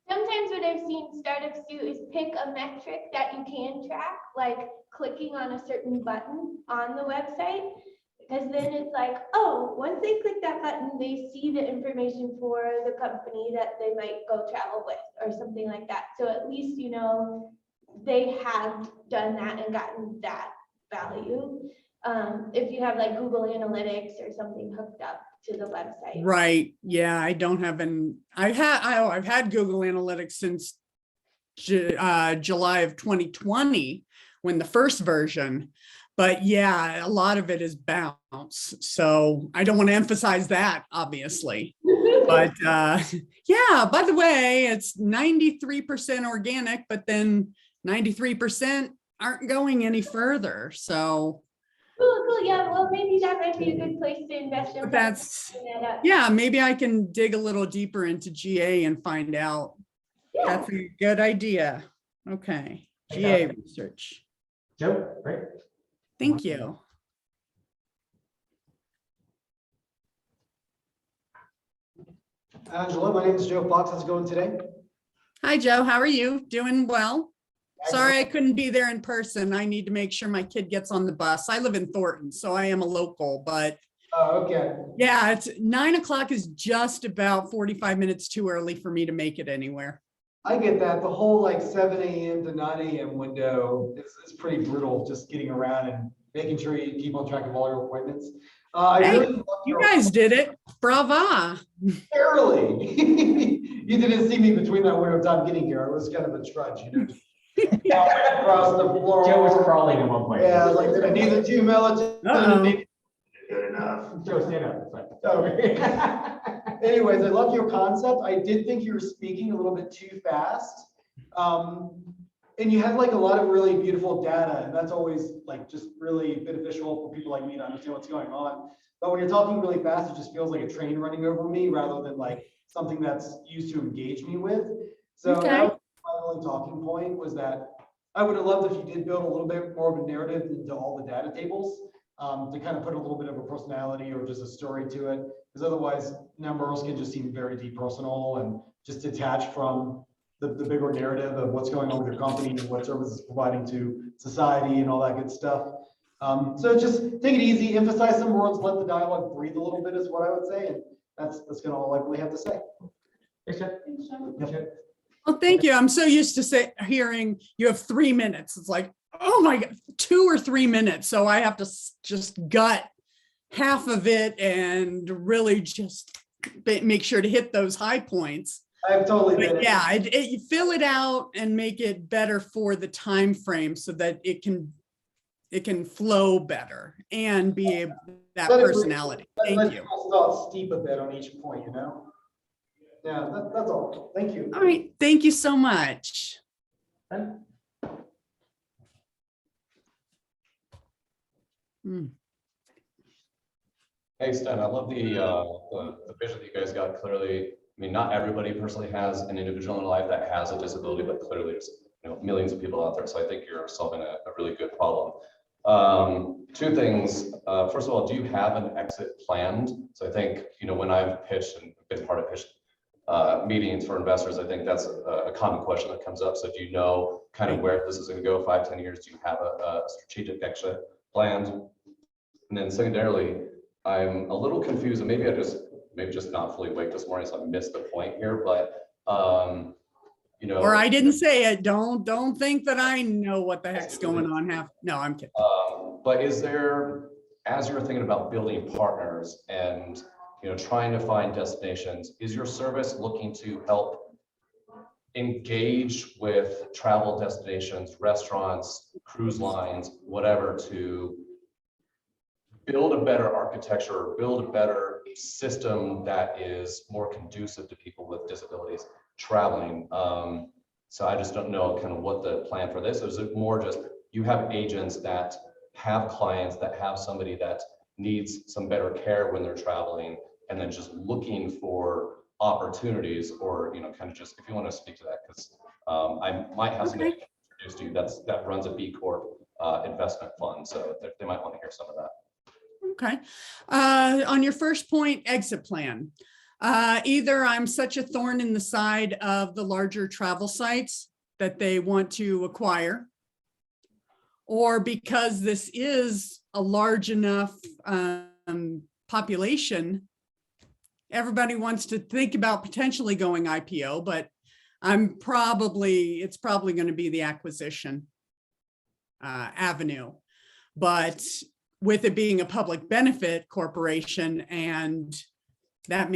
Sometimes what I've seen startups do is pick a metric that you can track, like clicking on a certain button on the website. Because then it's like, oh, once they click that button, they see the information for the company that they might go travel with or something like that. So at least, you know, they have done that and gotten that value. If you have like Google Analytics or something hooked up to the website. Right. Yeah, I don't have I've had Google Analytics since July of 2020 when the first version, but yeah, a lot of it is bounce. So I don't want to emphasize that, obviously. But yeah, by the way, it's 93% organic, but then 93% aren't going any further. So Cool. Yeah, well, maybe that might be a good place to invest in. but that's, yeah, maybe I can dig a little deeper into GA and find out. Yeah. That's a good idea. Okay, GA research. Joe, right? Thank you. Angela, my name is Joe Fox. How's it going today? Hi, Joe. How are you? Doing well? Sorry, I couldn't be there in person. I need to make sure my kid gets on the bus. I live in Thornton, so I am a local, but Oh, okay. yeah, it's 9 o'clock is just about 45 minutes too early for me to make it anywhere. I get that. The whole like 7 a.m. to 9 a.m. window is pretty brutal, just getting around and making sure you keep on track of all your appointments. I Hey, really loved you your- guys did it. Brava. Barely. You didn't see me between that window of time getting here. I was kind of a trudge, you know. Across the floor. Joe was crawling at one point. Yeah, like, did I need the 2 melatonin? Uh-oh. Good enough. Joe, stand up. It's like, Oh. Anyways, I love your concept. I did think you were speaking a little bit too fast. And you had like a lot of really beautiful data, and that's always like just really beneficial for people like me to understand what's going on. But when you're talking really fast, it just feels like a train running over me rather than like something that's used to engage me with. So Okay. that was my only talking point, was that I would have loved if you did build a little bit more of a narrative into all the data tables, to kind of put a little bit of a personality or just a story to it, because otherwise numbers can just seem very depersonal and just detached from the bigger narrative of what's going on with your company and what services it's providing to society and all that good stuff. So just take it easy, emphasize some words, let the dialogue breathe a little bit is what I would say, and that's gonna all I really have to say. Thanks, Joe. Yep. Well, thank you. I'm so used to hearing you have 3 minutes. It's like, oh my God, 2 or 3 minutes. So I have to just gut half of it and really just make sure to hit those high points. I've totally been. But yeah, you fill it out and make it better for the time frame so that it can flow better and be that personality. Thank you. Start steep a bit on each point, you know? Yeah, that's all. Thank you. All right. Thank you so much. Hmm. Hey, Stan, I love the vision that you guys got. Clearly, I mean, not everybody personally has an individual in life that has a disability, but clearly there's, you know, millions of people out there. So I think you're solving a really good problem. 2 things. First of all, do you have an exit planned? So I think, you know, when I've pitched and been part of pitch meetings for investors, I think that's a common question that comes up. So do you know kind of where this is going to go 5-10 years? Do you have a strategic exit planned? And then secondarily, I'm a little confused, and maybe just not fully awake this morning, so I missed the point here, but you know. Or I didn't say it. Don't think that I know what the heck's going on. No, I'm kidding. But is there, as you're thinking about building partners and, you know, trying to find destinations, is your service looking to help engage with travel destinations, restaurants, cruise lines, whatever, to build a better architecture or build a better system that is more conducive to people with disabilities traveling? So I just don't know kind of what the plan for this is. Is it more just you have agents that have clients that have somebody that needs some better care when they're traveling, and then just looking for opportunities, or, you know, kind of just, if you want to speak to that, because I might have somebody Okay. introduced to you that runs a B Corp investment fund, so they might want to hear some of that. Okay. On your first point, exit plan. Either I'm such a thorn in the side of the larger travel sites that they want to acquire, or because this is a large enough population, everybody wants to think about potentially going IPO, but it's probably going to be the acquisition avenue. But with it being a public benefit corporation, and that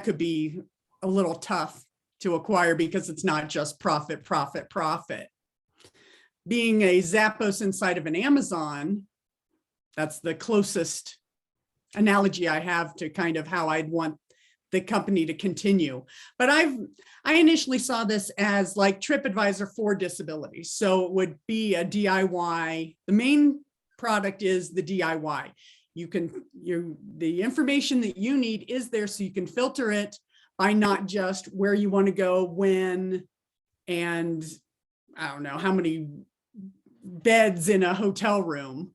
could be a little tough to acquire because it's not just profit, profit, profit. Being a Zappos inside of an Amazon, that's the closest analogy I have to kind of how I'd want the company to continue. But I initially saw this as like TripAdvisor for disability. So it would be a DIY. The main product is the DIY. The information that you need is there, so you can filter it by not just where you want to go, when, and I don't know how many beds in a hotel room,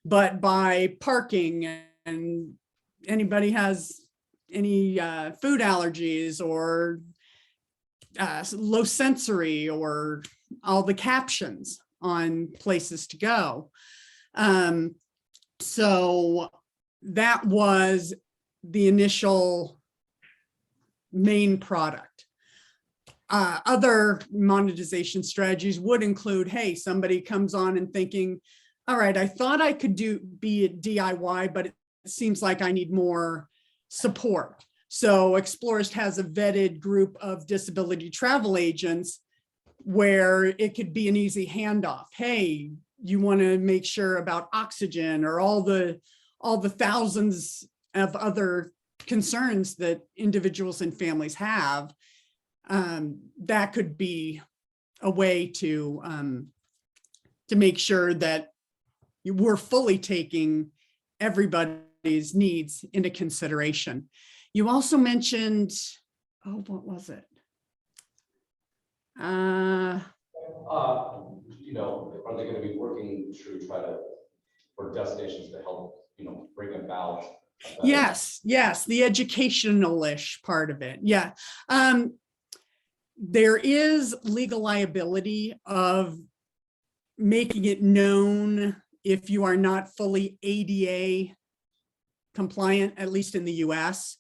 but by parking, and anybody has any food allergies or low sensory, or all the captions on places to go. So that was the initial main product. Other monetization strategies would include, hey, somebody comes on and thinking, all right, I thought I could be a DIY, but it seems like I need more support. So Explorist has a vetted group of disability travel agents where it could be an easy handoff. Hey, you want to make sure about oxygen or all the thousands of other concerns that individuals and families have. That could be a way to make sure that we're fully taking everybody's needs into consideration. You also mentioned, oh, what was it? You know, are they going to be working to try to, for destinations to help, you know, bring about? Yes, the educational-ish part of it. Yeah. There is legal liability of making it known if you are not fully ADA compliant, at least in the US.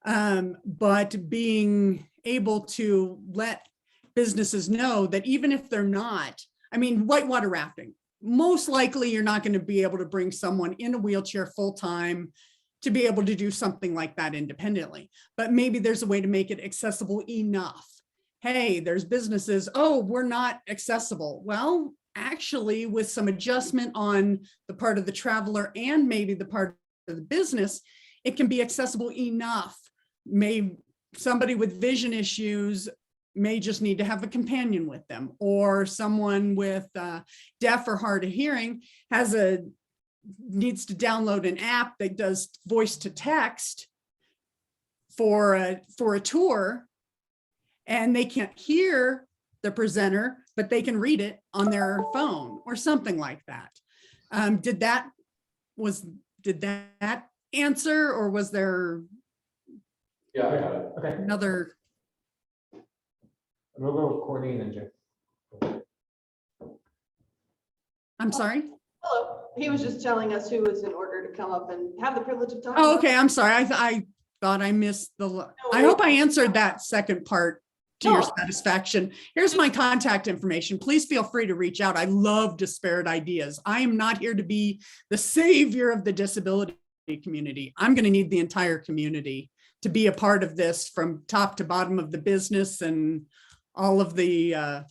But being able to let businesses know that even if they're not, I mean, whitewater rafting, most likely you're not going to be able to bring someone in a wheelchair full-time to be able to do something like that independently. But maybe there's a way to make it accessible enough. Hey, there's businesses, oh, we're not accessible. Well, actually, with some adjustment on the part of the traveler and maybe the part of the business, it can be accessible enough. Somebody with vision issues may just need to have a companion with them, or someone with deaf or hard of hearing needs to download an app that does voice to text for a tour, and they can't hear the presenter, but they can read it on their phone or something like that. Did that answer, or was there? Yeah, I got it. Okay. Another? We'll go with Courtney and then Jim. I'm sorry. Hello, he was just telling us who was in order to come up and have the privilege of talking. Oh, okay. I'm sorry. I thought I missed I hope I answered that second part to your satisfaction. Here's my contact information. Please feel free to reach out. I love disparate ideas. I am not here to be the savior of the disability community. I'm going to need the entire community to be a part of this, from top to bottom of the business and all of the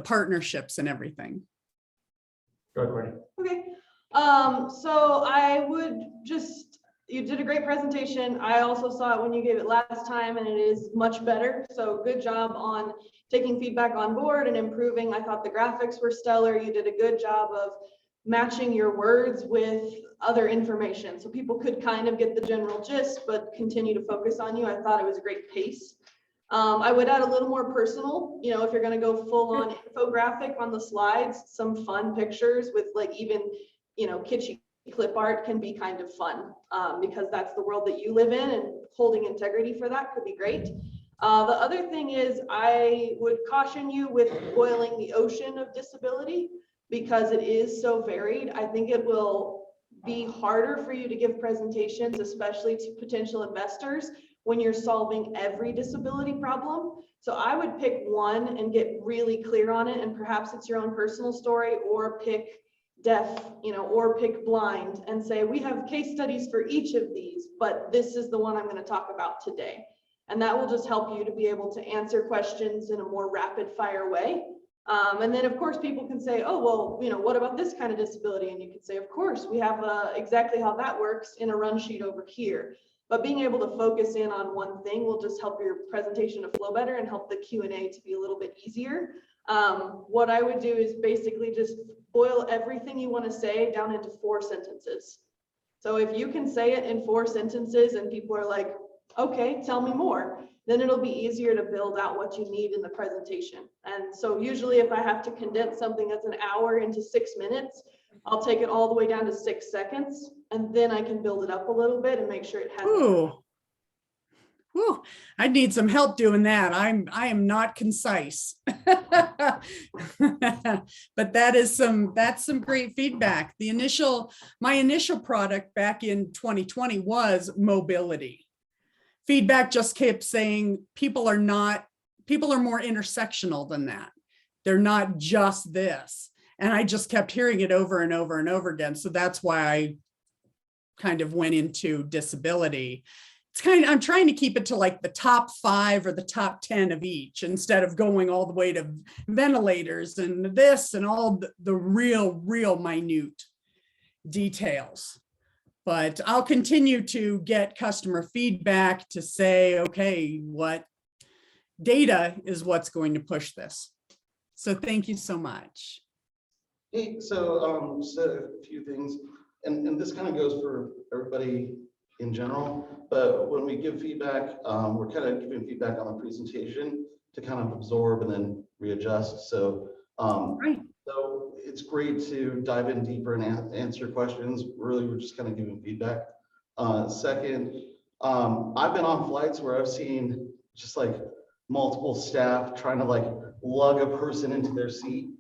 partnerships and everything. Go ahead, Courtney. Okay, so you did a great presentation. I also saw it when you gave it last time, and it is much better. So good job on taking feedback on board and improving. I thought the graphics were stellar. You did a good job of matching your words with other information, so people could kind of get the general gist, but continue to focus on you. I thought it was a great pace. I would add a little more personal, you know, if you're gonna go full on infographic on the slides, some fun pictures with like even, you know, kitschy clip art can be kind of fun, because that's the world that you live in, and holding integrity for that could be great. The other thing is I would caution you with boiling the ocean of disability because it is so varied. I think it will be harder for you to give presentations, especially to potential investors, when you're solving every disability problem. So I would pick one and get really clear on it, and perhaps it's your own personal story, or pick deaf, you know, or pick blind and say, we have case studies for each of these, but this is the one I'm going to talk about today. And that will just help you to be able to answer questions in a more rapid fire way. And then of course people can say, oh, well, you know, what about this kind of disability? And you can say, of course, we have exactly how that works in a run sheet over here. But being able to focus in on one thing will just help your presentation to flow better and help the Q&A to be a little bit easier. What I would do is basically just boil everything you want to say down into 4 sentences. So if you can say it in 4 sentences and people are like, okay, tell me more, then it'll be easier to build out what you need in the presentation. And so usually if I have to condense something that's an hour into 6 minutes, I'll take it all the way down to 6 seconds, and then I can build it up a little bit and make sure it has. Ooh. Ooh, I need some help doing that. I am not concise. But that's some great feedback. My initial product back in 2020 was mobility. Feedback just kept saying people are more intersectional than that. They're not just this. And I just kept hearing it over and over and over again. So that's why I kind of went into disability. I'm trying to keep it to like the top 5 or the top 10 of each, instead of going all the way to ventilators and this and all the real minute details. But I'll continue to get customer feedback to say, okay, what data is what's going to push this. So thank you so much. Hey, so just a few things, and this kind of goes for everybody in general, but when we give feedback, we're kind of giving feedback on the presentation to kind of absorb and then readjust. So, Right. so it's great to dive in deeper and answer questions. Really, we're just kind of giving feedback. Second, I've been on flights where I've seen just like multiple staff trying to like lug a person into their seat.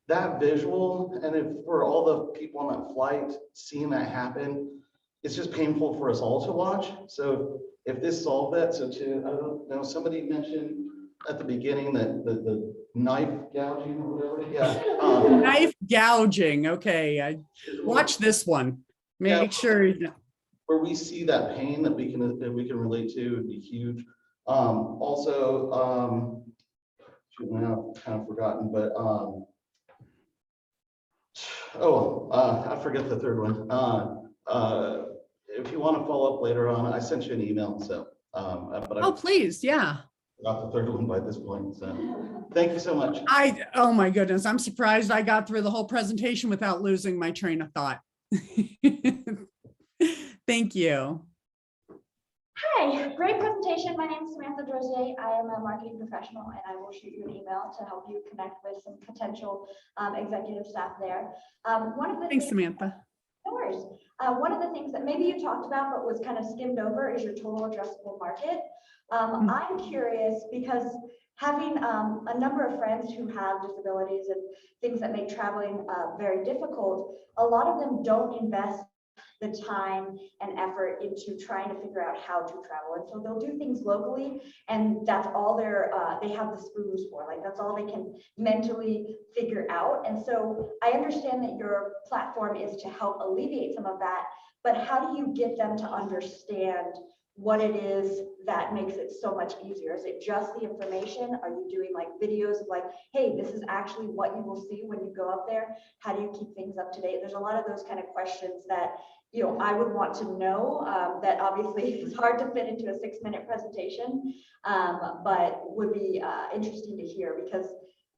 That visual, and if for all the people on that flight seeing that happen, it's just painful for us all to watch. So if this solved that, so to, I don't know, somebody mentioned at the beginning that the knife gouging or whatever. Yeah. Knife gouging. Okay, watch this one. Make sure. Where we see that pain that we can relate to would be huge. Also, now I've kind of forgotten, but I forget the third one. If you want to follow up later on, I sent you an email. So, but Please, yeah. Got the third one by this point. So, thank you so much. Oh my goodness, I'm surprised I got through the whole presentation without losing my train of thought. Thank you. Hi, great presentation. My name is Samantha Drosier. I am a marketing professional, and I will shoot you an email to help you connect with some potential executive staff there. Thanks, Samantha. No worries. One of the things that maybe you talked about but was kind of skimmed over is your total addressable market. I'm curious because having a number of friends who have disabilities and things that make traveling very difficult, a lot of them don't invest the time and effort into trying to figure out how to travel. And so they'll do things locally, and that's all they have the spoons for. Like that's all they can mentally figure out. And so I understand that your platform is to help alleviate some of that, but how do you get them to understand what it is that makes it so much easier? Is it just the information? Are you doing like videos of like, hey, this is actually what you will see when you go up there? How do you keep things up to date? There's a lot of those kind of questions that, you know, I would want to know, that obviously is hard to fit into a 6-minute presentation, but would be interesting to hear, because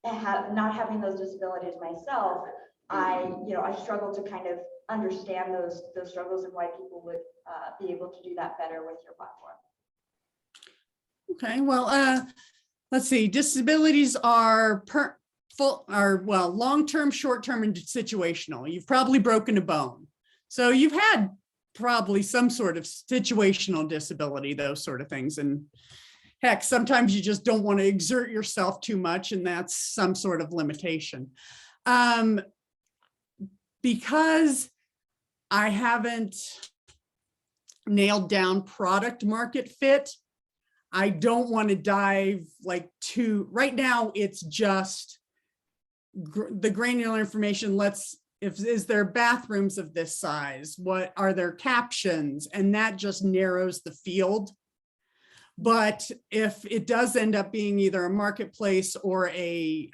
not having those disabilities myself, I struggle to kind of understand those struggles and why people would be able to do that better with your platform. Okay, well, let's see, disabilities are long-term, short-term, and situational. You've probably broken a bone. So you've had probably some sort of situational disability, those sort of things. And heck, sometimes you just don't want to exert yourself too much, and that's some sort of limitation. Because I haven't nailed down product market fit, I don't want to dive like too, right now it's just the granular information. Is there bathrooms of this size? What are their captions? And that just narrows the field. But if it does end up being either a marketplace or a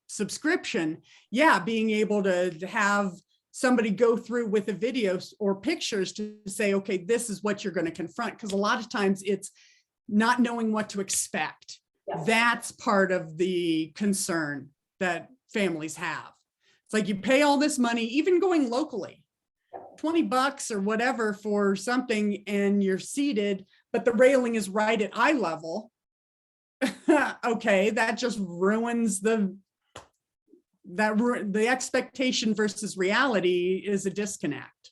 subscription, yeah, being able to have somebody go through with a video or pictures to say, okay, this is what you're going to confront. Because a lot of times it's not knowing what to expect. Yeah. That's part of the concern that families have. It's like you pay all this money, even going locally, $20 or whatever for something, and you're seated, but the railing is right at eye level. Okay, that just ruins the expectation versus reality is a disconnect.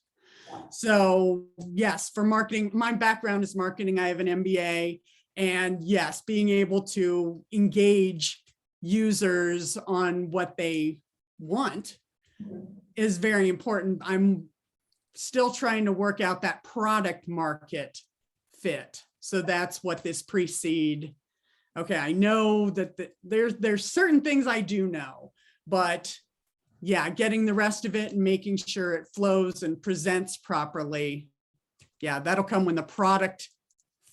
So yes, for marketing, my background is marketing. I have an MBA, and yes, being able to engage users on what they want is very important. I'm still trying to work out that product market fit. So that's what this pre-seed. Okay, I know that there's certain things I do know, but yeah, getting the rest of it and making sure it flows and presents properly. Yeah, that'll come when the product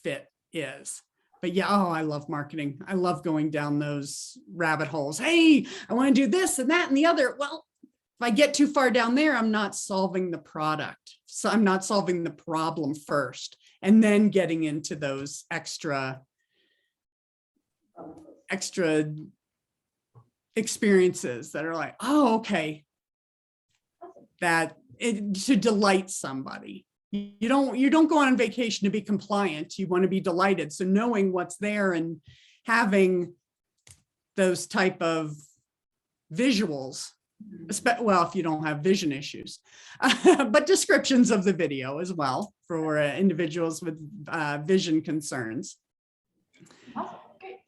fit is. But yeah, oh, I love marketing. I love going down those rabbit holes. Hey, I want to do this and that and the other. Well, if I get too far down there, I'm not solving the product. So I'm not solving the problem first, and then getting into those extra experiences that are like, oh, okay, that it to delight somebody. You don't go on vacation to be compliant. You want to be delighted. So knowing what's there and having those type of visuals, well, if you don't have vision issues, but descriptions of the video as well for individuals with vision concerns. Awesome, great.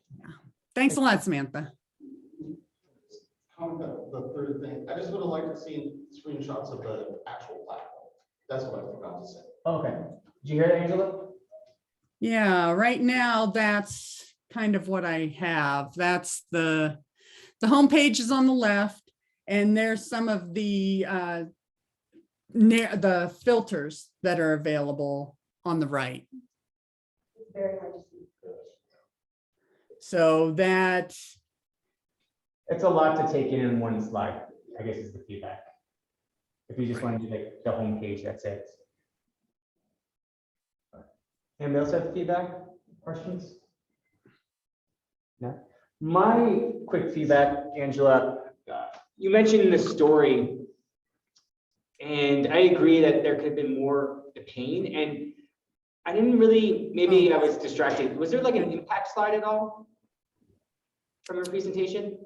Thanks a lot, Samantha. The third thing, I just would have liked to see screenshots of the actual platform. That's what I forgot to say. Okay. Did you hear that, Angela? Yeah, right now that's kind of what I have. That's the homepage is on the left, and there's some of the filters that are available on the right. It's very hard to see. So that It's a lot to take in one slide, I guess is the feedback. If you just want to do like the home page, that's it. Anybody else have feedback, questions? No? My quick feedback, Angela, you mentioned the story, and I agree that there could have been more the pain, and I didn't really, maybe I was distracted. Was there like an impact slide at all from your presentation?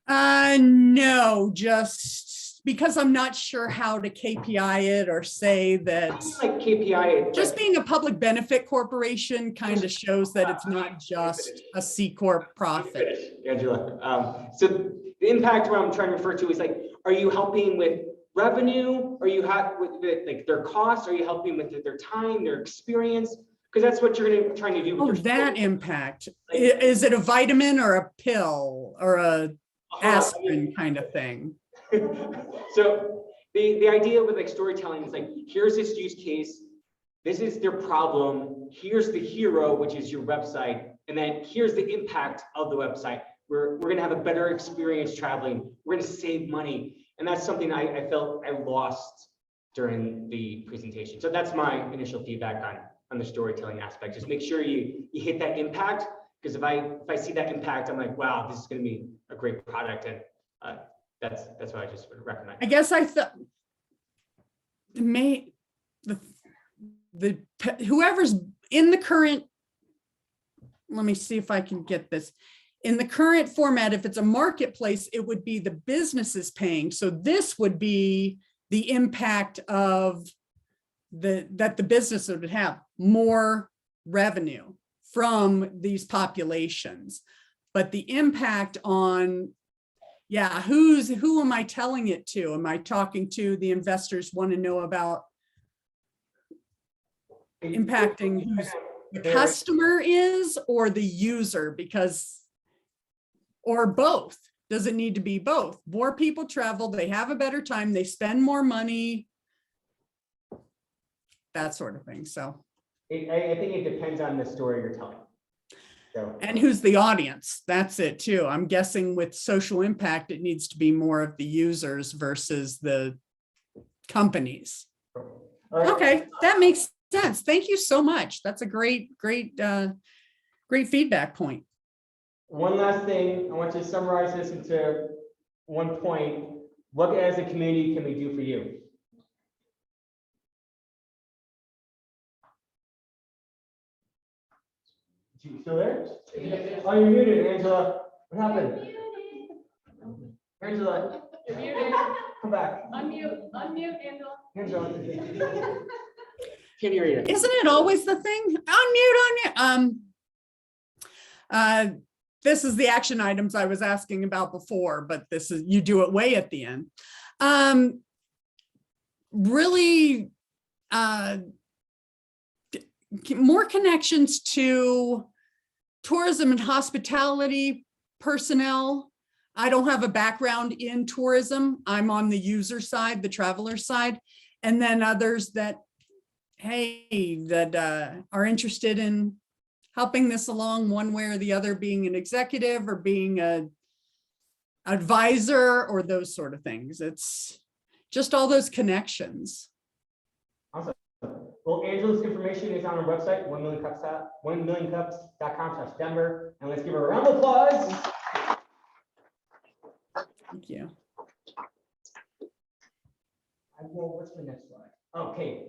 no, just because I'm not sure how to KPI it or say that. Like KPI. Just being a public benefit corporation kind of shows that it's not just a C Corp profit. Angela, so the impact what I'm trying to refer to is like, are you helping with revenue? Are you with like their costs? Are you helping with their time, their experience? Because that's what you're trying to do. Oh, that impact. Is it a vitamin or a pill or a aspirin kind of thing? So the idea with like storytelling is like, here's this use case, this is their problem, here's the hero, which is your website, and then here's the impact of the website. We're gonna have a better experience traveling, we're gonna save money. And that's something I felt I lost during the presentation. So that's my initial feedback on the storytelling aspect. Just make sure you hit that impact, because if I see that impact, I'm like, wow, this is gonna be a great product. And that's what I just would recommend. I guess I thought whoever's in the current let me see if I can get this. In the current format, if it's a marketplace, it would be the businesses paying. So this would be the impact of that the business would have more revenue from these populations. But the impact on, yeah, who am I telling it to? Am I talking to the investors want to know about impacting who's the customer is or the user? Because, or both. Does it need to be both? More people travel, they have a better time, they spend more money, that sort of thing. So, I think it depends on the story you're telling. So, and who's the audience? That's it too. I'm guessing with social impact, it needs to be more of the users versus the companies. Okay, that makes sense. Thank you so much. That's a great feedback point. one last thing, I want you to summarize this into one point. What as a community can we do for you? You still there? Oh, you're muted, Angela. What happened? Angela, You're muted. come back. Unmute, Angela. Angela. Can't hear you. Isn't it always the thing? Unmute. This is the action items I was asking about before, but this is, you do it way at the end. Really, more connections to tourism and hospitality personnel. I don't have a background in tourism. I'm on the user side, the traveler side, and then others that, hey, that are interested in helping this along one way or the other, being an executive or being an advisor or those sort of things. It's just all those connections. Awesome. Well, Angela's information is on our website, 1millioncups.com/Denver. And let's give her a round of applause. Thank you. Well, what's the next slide? Okay.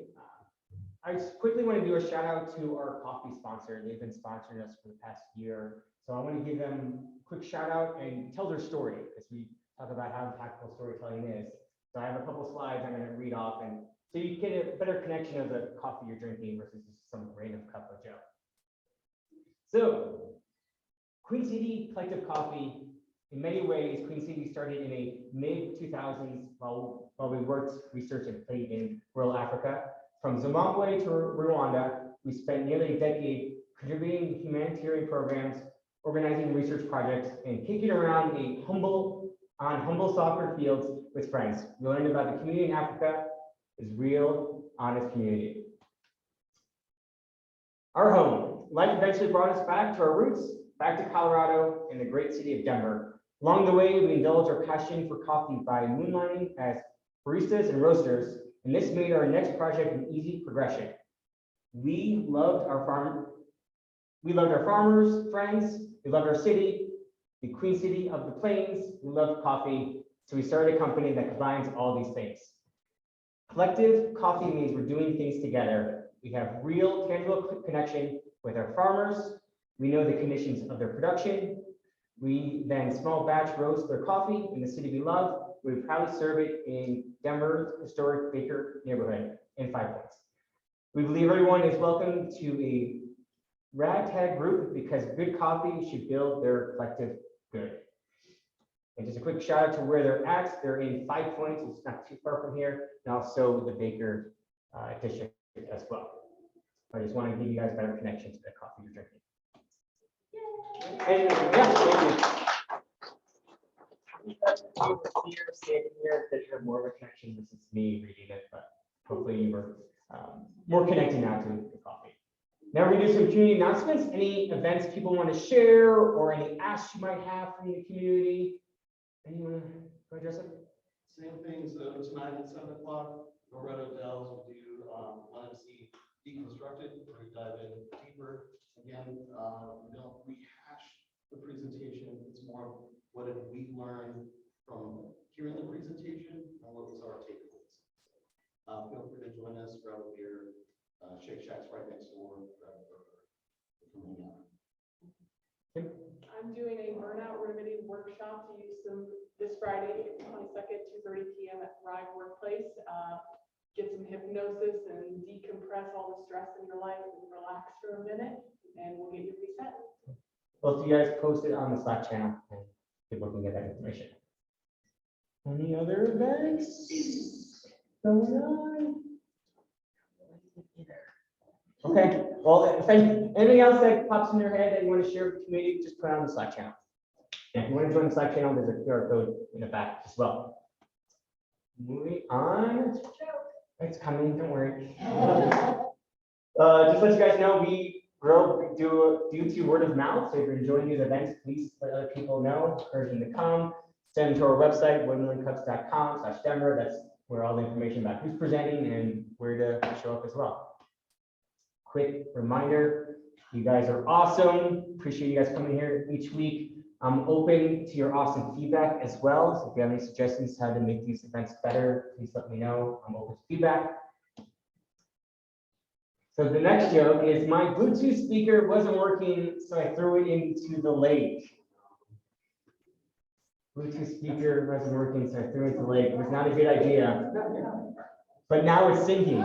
I just quickly want to do a shout out to our coffee sponsor. They've been sponsoring us for the past year. So I want to give them a quick shout out and tell their story, because we talk about how impactful storytelling is. So I have a couple slides I'm going to read off, and so you get a better connection of the coffee you're drinking versus just some random cup of Joe. So Queen City Collective Coffee, in many ways, Queen City started in a mid-2000s while we worked, research, and played in rural Africa. From Zimbabwe to Rwanda, we spent nearly a decade contributing humanitarian programs, organizing research projects, and kicking around on humble soccer fields with friends. We learned about the community in Africa is real, honest community. Our home. Life eventually brought us back to our roots, back to Colorado and the great city of Denver. Along the way, we indulged our passion for coffee by moonlighting as baristas and roasters, and this made our next project an easy progression. We loved our farmers, friends, we loved our city, the Queen City of the Plains, we loved coffee, so we started a company that combines all these things. Collective coffee means we're doing things together. We have real, tangible connection with our farmers. We know the conditions of their production. We then small batch roast their coffee in the city we love. We proudly serve it in Denver's historic Baker neighborhood in 5 Points. We believe everyone is welcome to a ragtag group because good coffee should build their collective good. And just a quick shout out to where they're at. They're in 5 Points, it's not too far from here, and also the Baker district as well. I just want to give you guys better connection to the coffee you're drinking. And yeah, thank you. Here that you have more of a connection. This is me reading it, but hopefully you were more connected now to the coffee. Now we're going to do some community announcements. Any events people want to share or any asks you might have from the community. Anyone want to address it? Same things tonight at 7 o'clock. Loretta Dells will do 1MC Deconstructed, where we dive in deeper. Again, we don't rehash the presentation. It's more what did we learn from hearing the presentation and what was our takeaways. Feel free to join us, grab a beer. Shake Shack's right next door. Grab a burger. Coming out. I'm doing a burnout remedy workshop to use some this Friday, 22nd, 2:30 p.m. at Thrive Workplace. Get some hypnosis and decompress all the stress in your life and relax for a minute, and we'll get you reset. Both of you guys post it on the Slack channel, and people can get that information. Any other events going on? Okay, well, if anything else that pops in your head that you want to share with the community, just put it on the Slack channel. And if you want to join the Slack channel, there's a QR code in the back as well. Moving on. It's coming, don't worry. Just let you guys know, we grow due to word of mouth. So if you're enjoying these events, please let other people know, encourage them to come. Send them to our website, 1millioncups.com/Denver. That's where all the information about who's presenting and where to show up as well. Quick reminder, you guys are awesome. Appreciate you guys coming here each week. I'm open to your awesome feedback as well. So if you have any suggestions how to make these events better, please let me know. I'm open to feedback. So the next joke is my Bluetooth speaker wasn't working, so I threw it into the lake. Bluetooth speaker wasn't working, so I threw it into the lake. It was not a good idea. But now it's singing.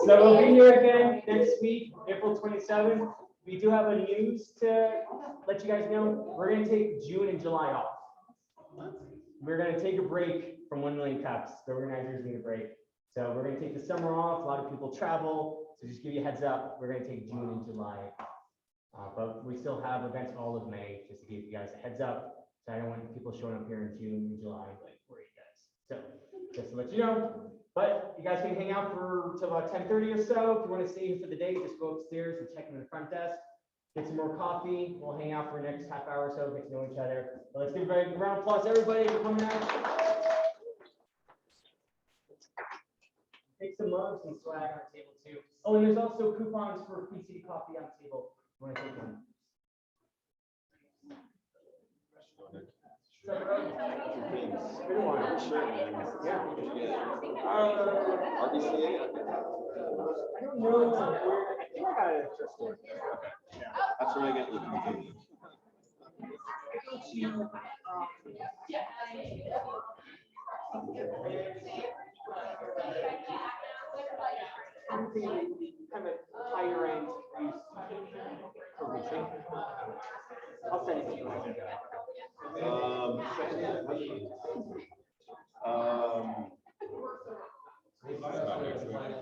So we'll be here again next week, April 27th. We do have a news to let you guys know. We're going to take June and July off. We're going to take a break from 1 Million Cups. The organizers need a break. So we're going to take the summer off. A lot of people travel. So just give you a heads up. We're going to take June and July. But we still have events all of May, just to give you guys a heads up. So I don't want people showing up here in June and July, like, where are you guys? So just to let you know. But you guys can hang out till about 10:30 or so. If you want to stay here for the day, just go upstairs and check in the front desk. Get some more coffee. We'll hang out for the next half hour or so, get to know each other. But let's give a round of applause to everybody for coming out. Take some mugs and swag on the table too. Oh, and there's also coupons for Queen City coffee on the table. You want to take one? Good one. Yeah. RBCA? I don't know where. I think I got it at a thrift store. Yeah, that's where I get the Kind of higher end use. I'll send it to you.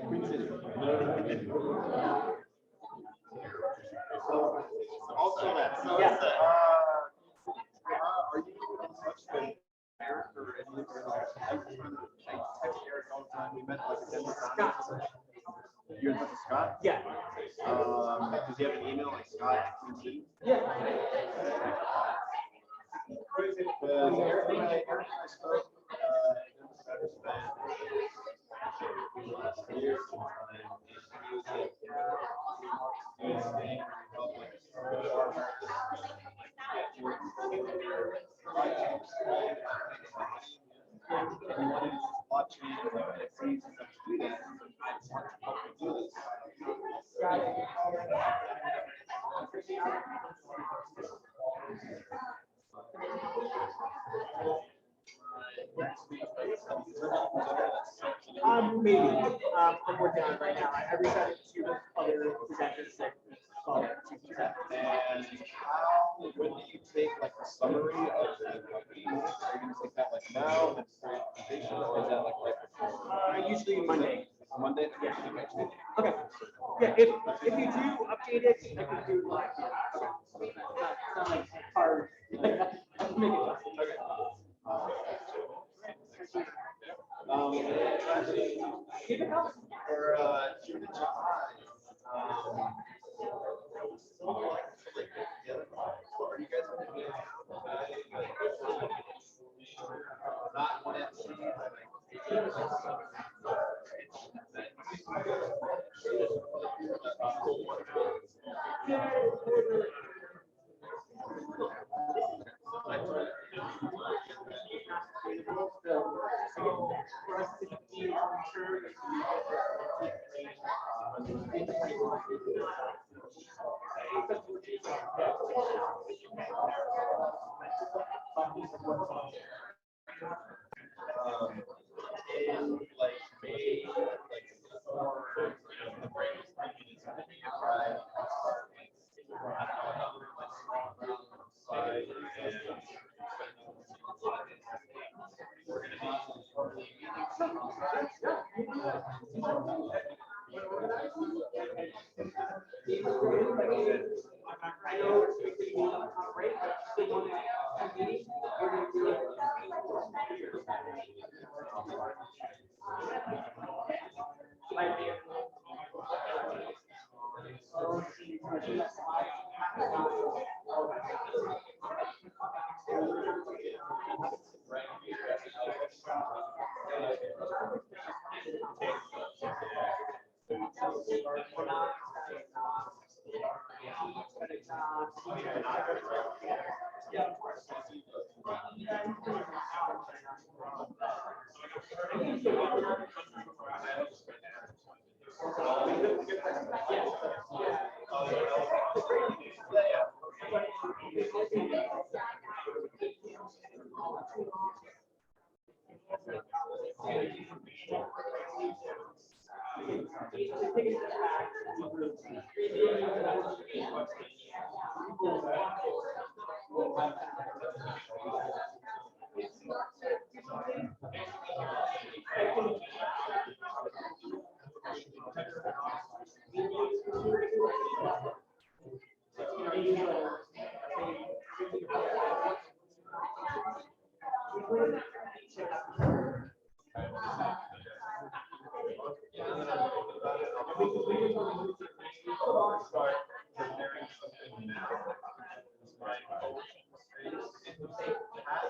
Queen City. Also that. Yeah. Are you in touch with Eric or any of I text Eric all the time. We met like a Denver conference. You're in touch with Scott? Yeah. Does he have an email like Scott@Queen? Yeah. Eric and I spoke. Maybe. I'm working on it right now. I reached out to other presenters that And how, when do you take like the summary of the company? Are you gonna take that like now, then create a presentation, or is that like right before? Usually Monday. Monday? Yeah. Okay. Yeah, if you do update it, I can do it live. It's not like hard. I can make it tough. Okay. For June and July. Are you guys going to be not 1MC,